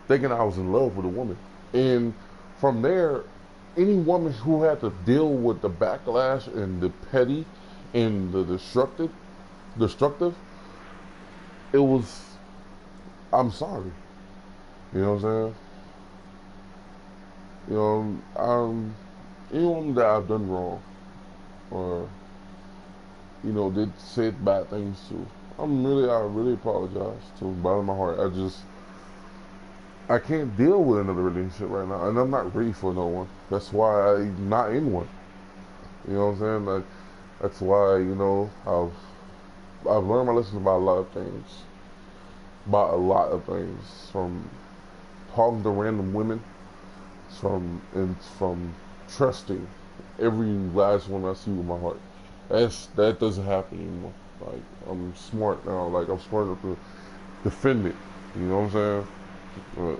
thinking I was in love with a woman. And from there, any woman who had to deal with the backlash and the petty and the destructive, it was, I'm sorry. You know what I'm saying? Any woman that I've done wrong or, did said bad things to, I really apologize to the bottom of my heart. I can't deal with another relationship right now, and I'm not ready for no one. That's why I'm not in one. You know what I'm saying? Like, that's why, I've learned my lessons about a lot of things, from talking to random women, from trusting every last one I see with my heart. That doesn't happen anymore. Like, I'm smart now. Like, I'm smart enough to defend it. You know what I'm saying? But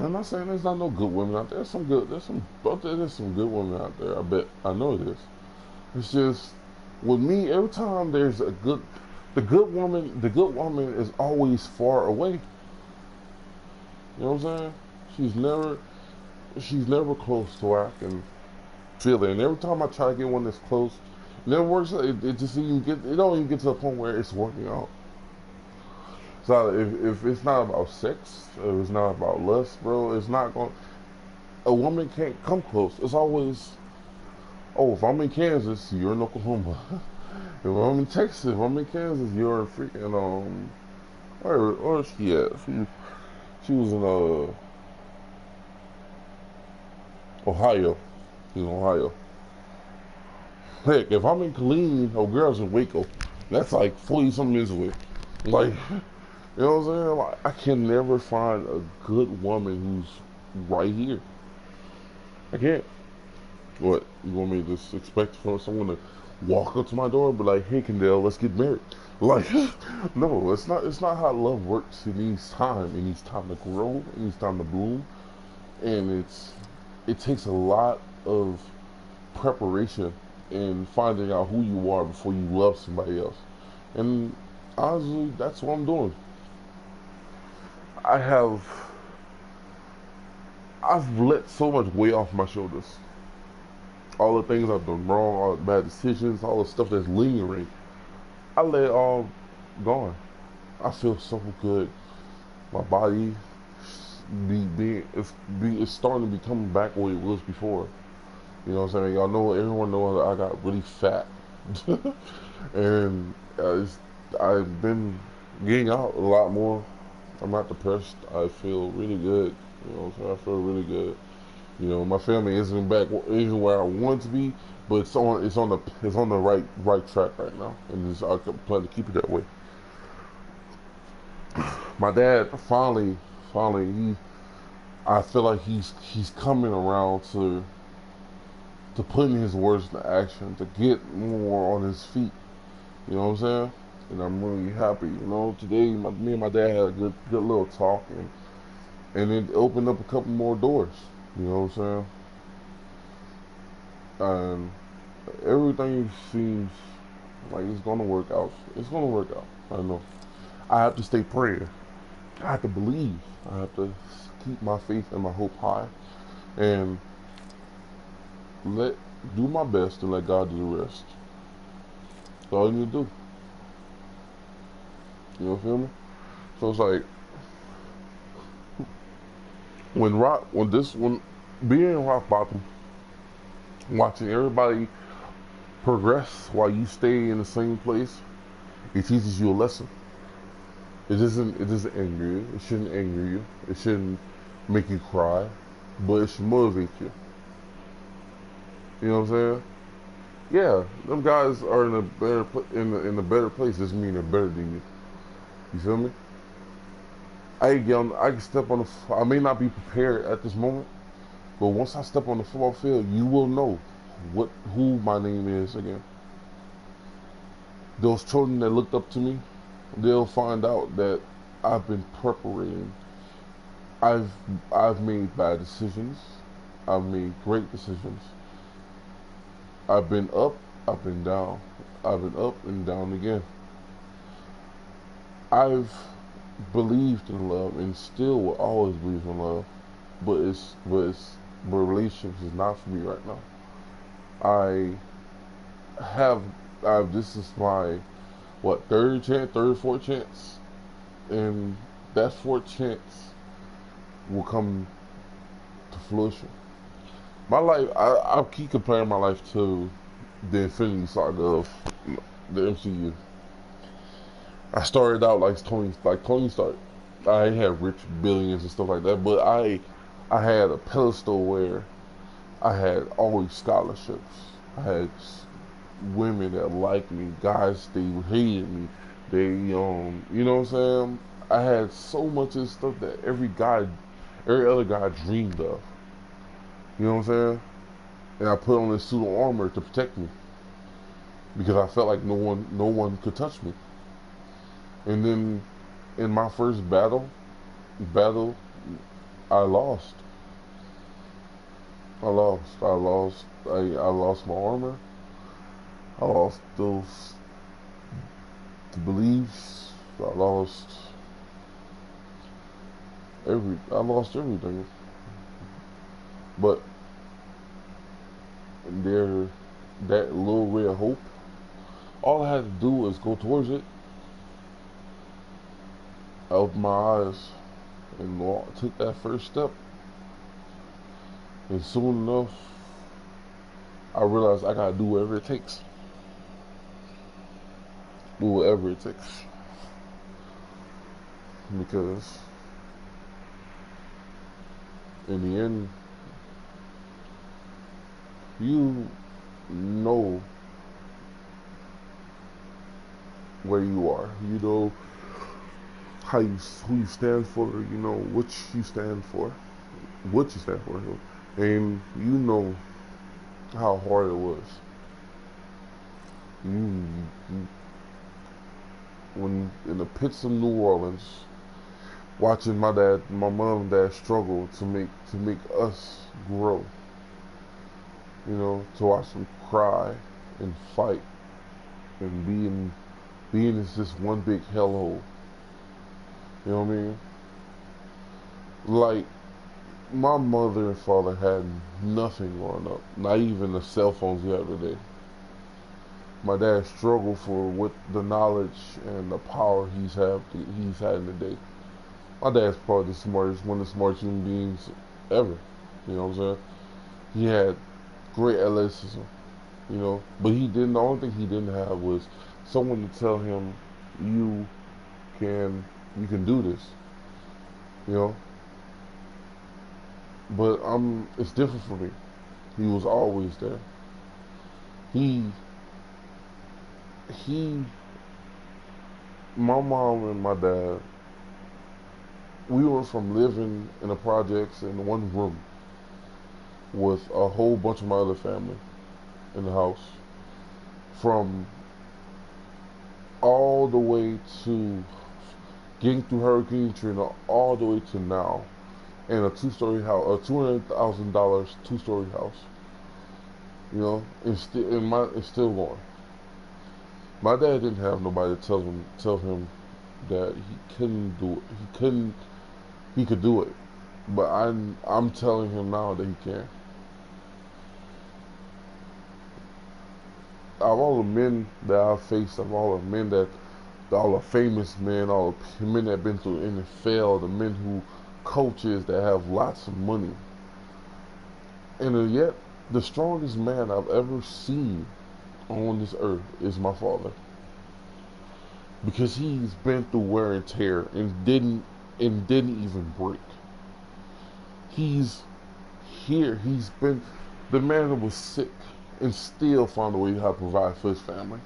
I'm not saying there's not no good women out there. There's some good women out there. I bet. I know it is. It's just with me. Every time there's the good woman is always far away. You know what I'm saying? She's never, she's never close to where I can feel it. And every time I try to get one that's close, it never works. It just even get, it don't even get to the point where it's working out. So if it's not about sex, if it's not about lust, bro, it's not going. A woman can't come close. It's always, oh, if I'm in Kansas, you're in Oklahoma. If I'm in Texas, if I'm in Kansas, you're in freaking where she at? She was in Ohio. She's in Ohio. Heck, if I'm in Killeen, oh, girls in Waco, that's like 40 some minutes away. Like, you know what I'm saying? Like, I can never find a good woman who's right here. I can't. What, you want me to just expect for someone to walk up to my door and be like, "Hey, Kendell, let's get married"? Like, no, it's not. It's not how love works. It needs time. It needs time to grow. It needs time to bloom, and it takes a lot of preparation and finding out who you are before you love somebody else. And honestly, that's what I'm doing. I have I've let so much weight off my shoulders. All the things I've done wrong, all the bad decisions, all the stuff that's lingering, I let it all gone. I feel so good. My body it's starting to become back where it was before. You know what I'm saying? Y'all know, everyone knows I got really fat, and I've been getting out a lot more. I'm not depressed. I feel really good. You know what I'm saying? I feel really good. You know, my family isn't where I want to be, but it's on the right track right now, and I plan to keep it that way. My dad finally I feel like he's coming around to putting his words into action, to get more on his feet. You know what I'm saying? And I'm really happy. You know, today me and my dad had a good little talk, and it opened up a couple more doors. You know what I'm saying? And everything seems like it's gonna work out. It's gonna work out. I know. I have to stay praying. I have to believe. I have to keep my faith and my hope high, and let do my best and let God do the rest. That's all you need to do. You know, feel me? So it's like when being in rock bottom, watching everybody progress while you stay in the same place, it teaches you a lesson. It doesn't anger you. It shouldn't anger you. It shouldn't make you cry, but it should motivate you. You know what I'm saying? Yeah, them guys are in a in a better place. Doesn't mean they're better than you. You feel me? I can step on the. I may not be prepared at this moment, but once I step on the football field, you will know who my name is again. Those children that looked up to me, they'll find out that I've been preparing. I've I've made bad decisions. I've made great decisions. I've been up, I've been down. I've been up and down again. I've believed in love and still will always believe in love. But relationships is not for me right now. I have this is my third, fourth chance, and that fourth chance will come to fruition. My life, I keep comparing my life to the Infinity Saga of the MCU. I started out like Tony started. I had rich billions and stuff like that, but I had a pedestal where I had all these scholarships. I had women that liked me, guys they hated me. They you know what I'm saying? I had so much of this stuff that every other guy dreamed of. You know what I'm saying? And I put on this suit of armor to protect me because I felt like no one could touch me. And then in my first battle, I lost. I lost. I lost my armor. I lost those beliefs. I lost everything. But there, that little ray of hope, all I had to do was go towards it. I opened my eyes and took that first step. And soon enough, I realized I gotta do whatever it takes. Do whatever it takes. Because in the end, you know where you are. You know who you stand for. You know what you stand for. What you stand for. And you know how hard it was. You when in the pits of New Orleans, watching my mom and dad struggle to make us grow. You know, to watch them cry and fight and being is just one big hellhole. You know what I mean? Like my mother and father had nothing growing up, not even the cell phones we have today. My dad struggled for with the knowledge and the power he's had in the day. My dad's probably one of the smartest human beings ever. You know what I'm saying? He had great athleticism, you know, but the only thing he didn't have was someone to tell him, you you can do this, you know. But it's different for me. He was always there. He, he, my mom and my dad, we went from living in the projects in one room with a whole bunch of my other family in the house, from all the way to getting through Hurricane Katrina, all the way to now, in a two-story house, a $200,000 two-story house. You know, it's still going. My dad didn't have nobody to tell him that he couldn't do it. He could do it, but I'm telling him now that he can. Out of all the men that I've faced, of all the men all the famous men, all the men that have been through NFL, the men who coaches that have lots of money, and yet the strongest man I've ever seen on this earth is my father, because he's been through wear and tear and didn't even break. He's here. He's been the man that was sick and still found a way how to provide for his family.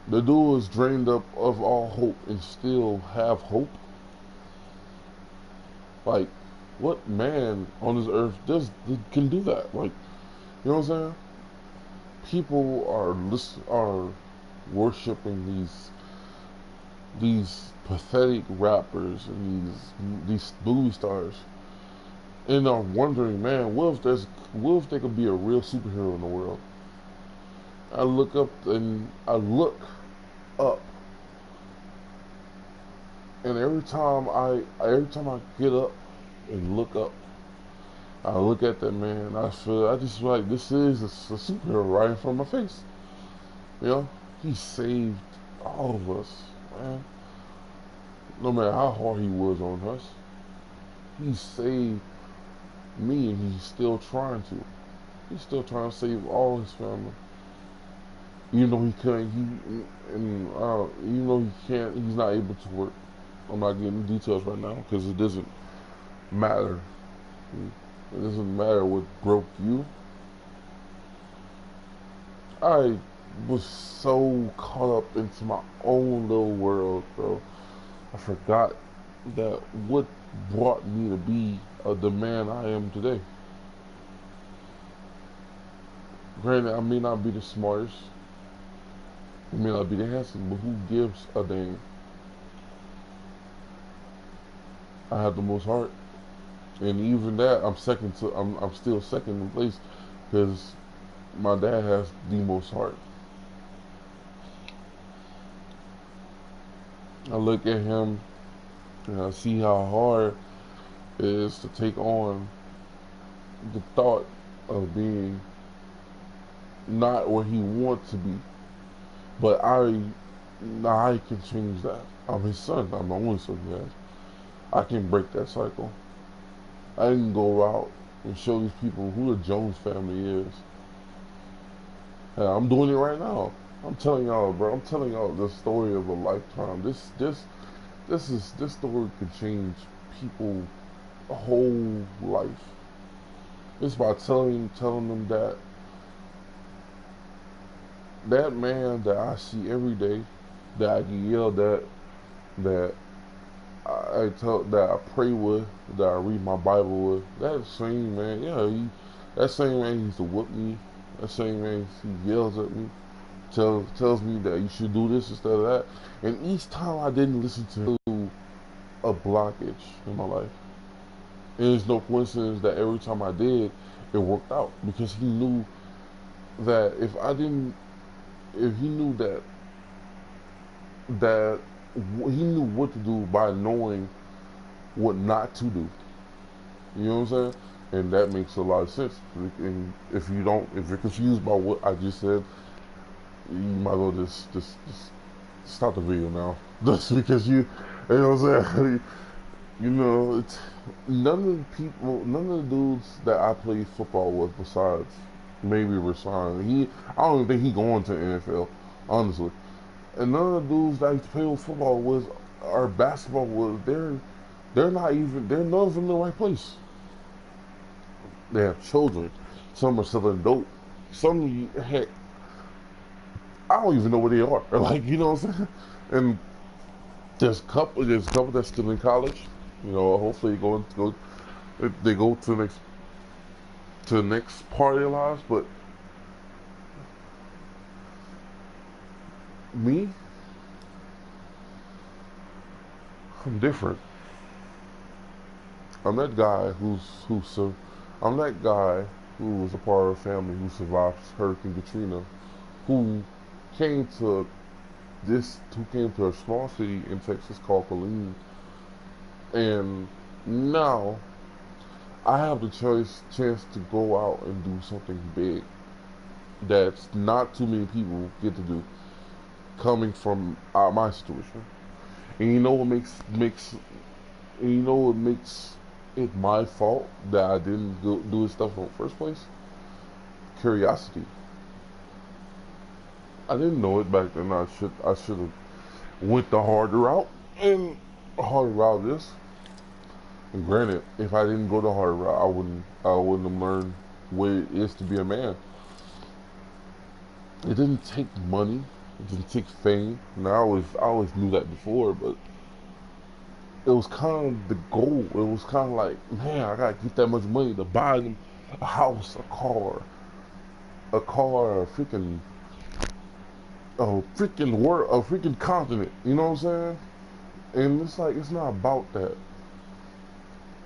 The dude was drained up of all hope and still have hope. Like, what man on this earth can do that? Like, you know what I'm saying? People are worshiping these pathetic rappers and these movie stars, and are wondering, man, what if there could be a real superhero in the world? I look up, and every time I get up and look up, I look at that man. I just feel like this is a superhero right in front of my face. You know, he saved all of us, man. No matter how hard he was on us, he saved me, and he's still trying to. He's still trying to save all his family. Even though he couldn't, even though he can't, he's not able to work. I'm not getting details right now because it doesn't matter. It doesn't matter what broke you. I was so caught up into my own little world, bro. I forgot that what brought me to be the man I am today. Granted, I may not be the smartest, I may not be the handsome, but who gives a dang? I have the most heart, and even that, I'm still second in place, because my dad has the most heart. I look at him and I see how hard it is to take on the thought of being not where he wants to be. But I can change that. I'm his son. I'm the only son he has. I can break that cycle. I can go out and show these people who the Jones family is. And I'm doing it right now. I'm telling y'all, bro. I'm telling y'all the story of a lifetime. This story could change people a whole life. It's by telling them that that man that I see every day, that I get yelled at, that that I pray with, that I read my Bible with, that same man, that same man used to whoop me. That same man, he yells at me, tells me that you should do this instead of that. And each time I didn't listen to a blockage in my life. And it's no coincidence that every time I did, it worked out because he knew that if he knew that he knew what to do by knowing what not to do. You know what I'm saying? And that makes a lot of sense. And if you're confused by what I just said, you might as well just stop the video now. Just because you know what I'm saying? You know, it's none of the dudes that I played football with, besides maybe Rashawn. I don't even think he going to the NFL, honestly. And none of the dudes that I play with football with or basketball with, they're none of them in the right place. They have children. Some are selling dope. Some, heck, I don't even know where they are. Like, you know what I'm saying? And there's a couple that's still in college. You know, hopefully they go to the next part of their lives. But me, I'm different. I'm that guy I'm that guy who was a part of a family who survived Hurricane Katrina, who came to who came to a small city in Texas called Killeen, and now I have the chance to go out and do something big that's not too many people get to do, coming from my situation. And you know what makes it my fault that I didn't do this stuff in the first place? Curiosity. I didn't know it back then. I should have went the harder route, and the harder route is. And granted, if I didn't go the harder route, I wouldn't have learned what it is to be a man. It didn't take money. It didn't take fame. Now I always knew that before, but it was kind of the goal. It was kind of like, man, I gotta get that much money to buy them a house, a freaking continent. You know what I'm saying? And it's like, it's not about that.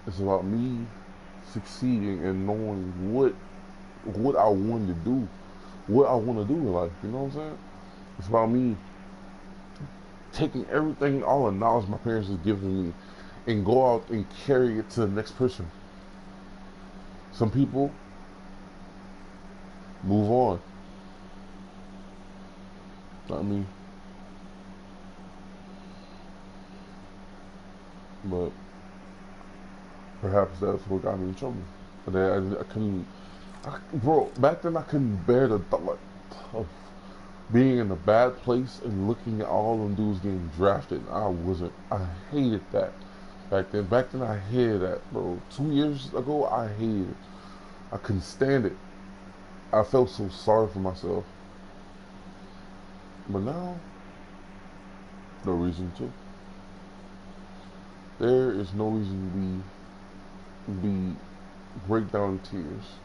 It's about me succeeding and knowing what I want to do, what I want to do in life. You know what I'm saying? It's about me taking everything, all the knowledge my parents have given me, and go out and carry it to the next person. Some people move on. Not me. But perhaps that's what got me in trouble. But I couldn't, bro, back then I couldn't bear the thought of being in a bad place and looking at all them dudes getting drafted. I hated that back then. Back then I hated that, bro. 2 years ago, I hated it. I couldn't stand it. I felt so sorry for myself. But now, no reason to. There is no reason to be break down in tears.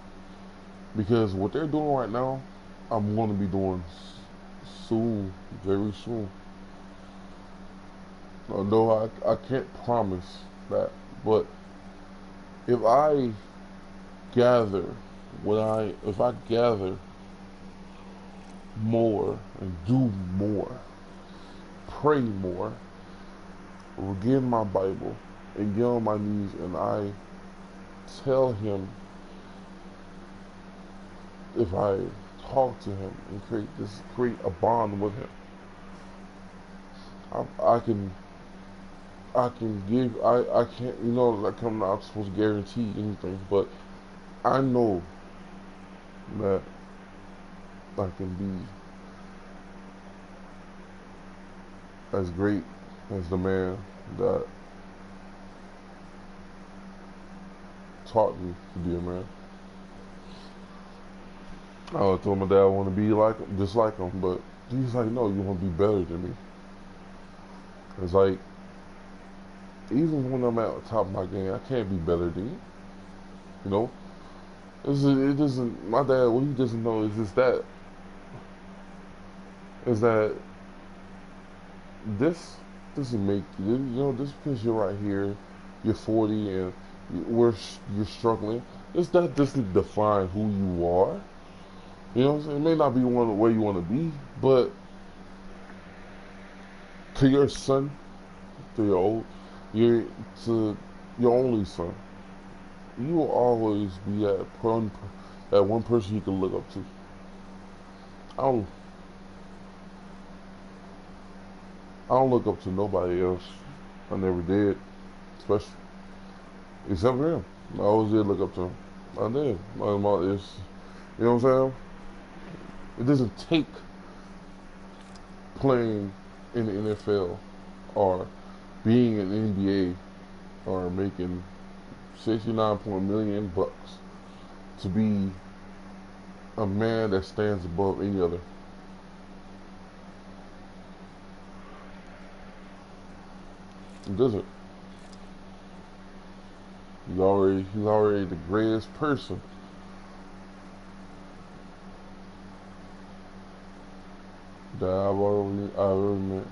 Because what they're doing right now, I'm going to be doing soon, very soon. Although I can't promise that, but if I gather more and do more, pray more, will get in my Bible and get on my knees and I tell him, if I talk to him and create a bond with him, I can give, I can't, like I'm not supposed to guarantee anything, but I know that I can be as great as the man that taught me to be a man. I told my dad I want to be like him, just like him, but he's like, no, you want to be better than me. It's like, even when I'm at the top of my game, I can't be better than you. You know, it doesn't. My dad, what he doesn't know is just that this doesn't make you. Just because you're right here, you're 40 and you're struggling. That doesn't define who you are. You know what I'm saying? It may not be one the way you want to be, but to your son, to to your only son, you will always be that one person you can look up to. I don't I don't look up to nobody else. I never did, especially except for him. I always did look up to him. I did. You know what I'm saying? It doesn't take playing in the NFL or being in the NBA or making 69 million bucks to be a man that stands above any other. It doesn't. He's already the greatest person that I've ever met.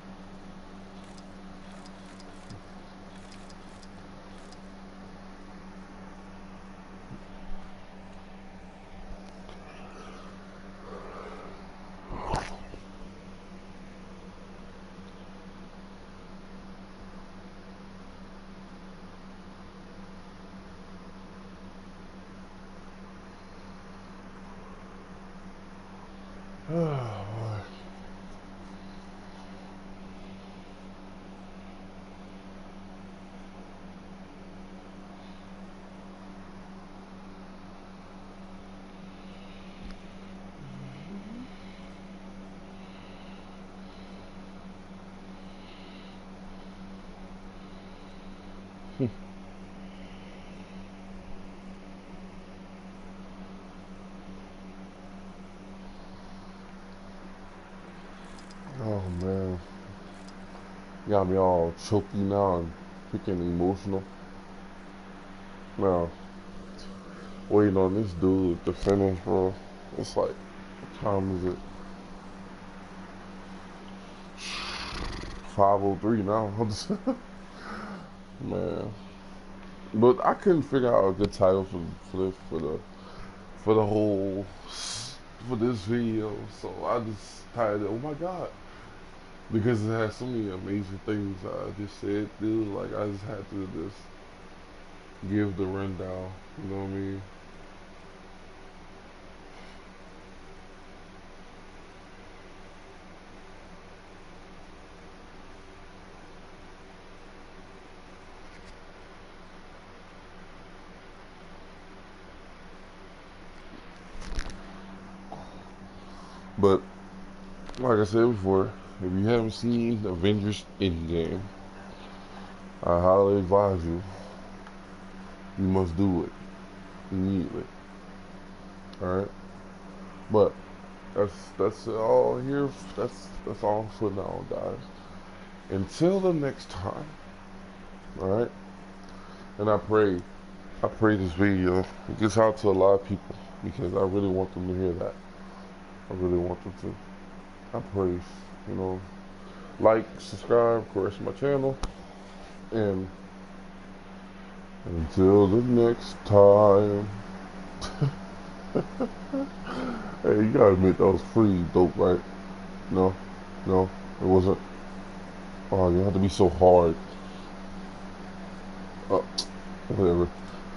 Oh man, got me all choky now and freaking emotional. Now, waiting on this dude to finish, bro. It's like, what time is it? 5:03 now. Man, but I couldn't figure out a good title for the whole for this video, so I just titled it, "Oh my God," because it has so many amazing things I just said, dude. Like I just had to just give the rundown. You know what I mean? But like I said before, if you haven't seen Avengers Endgame, I highly advise you. You must do it immediately. All right. But that's all here. That's all for now, guys. Until the next time. All right. And I pray this video gets out to a lot of people because I really want them to hear that. I really want them to. I pray, like, subscribe, of course, my channel, and until the next time. Hey, gotta admit that was pretty dope, right? No, no, it wasn't. Oh, you have to be so hard. Whatever.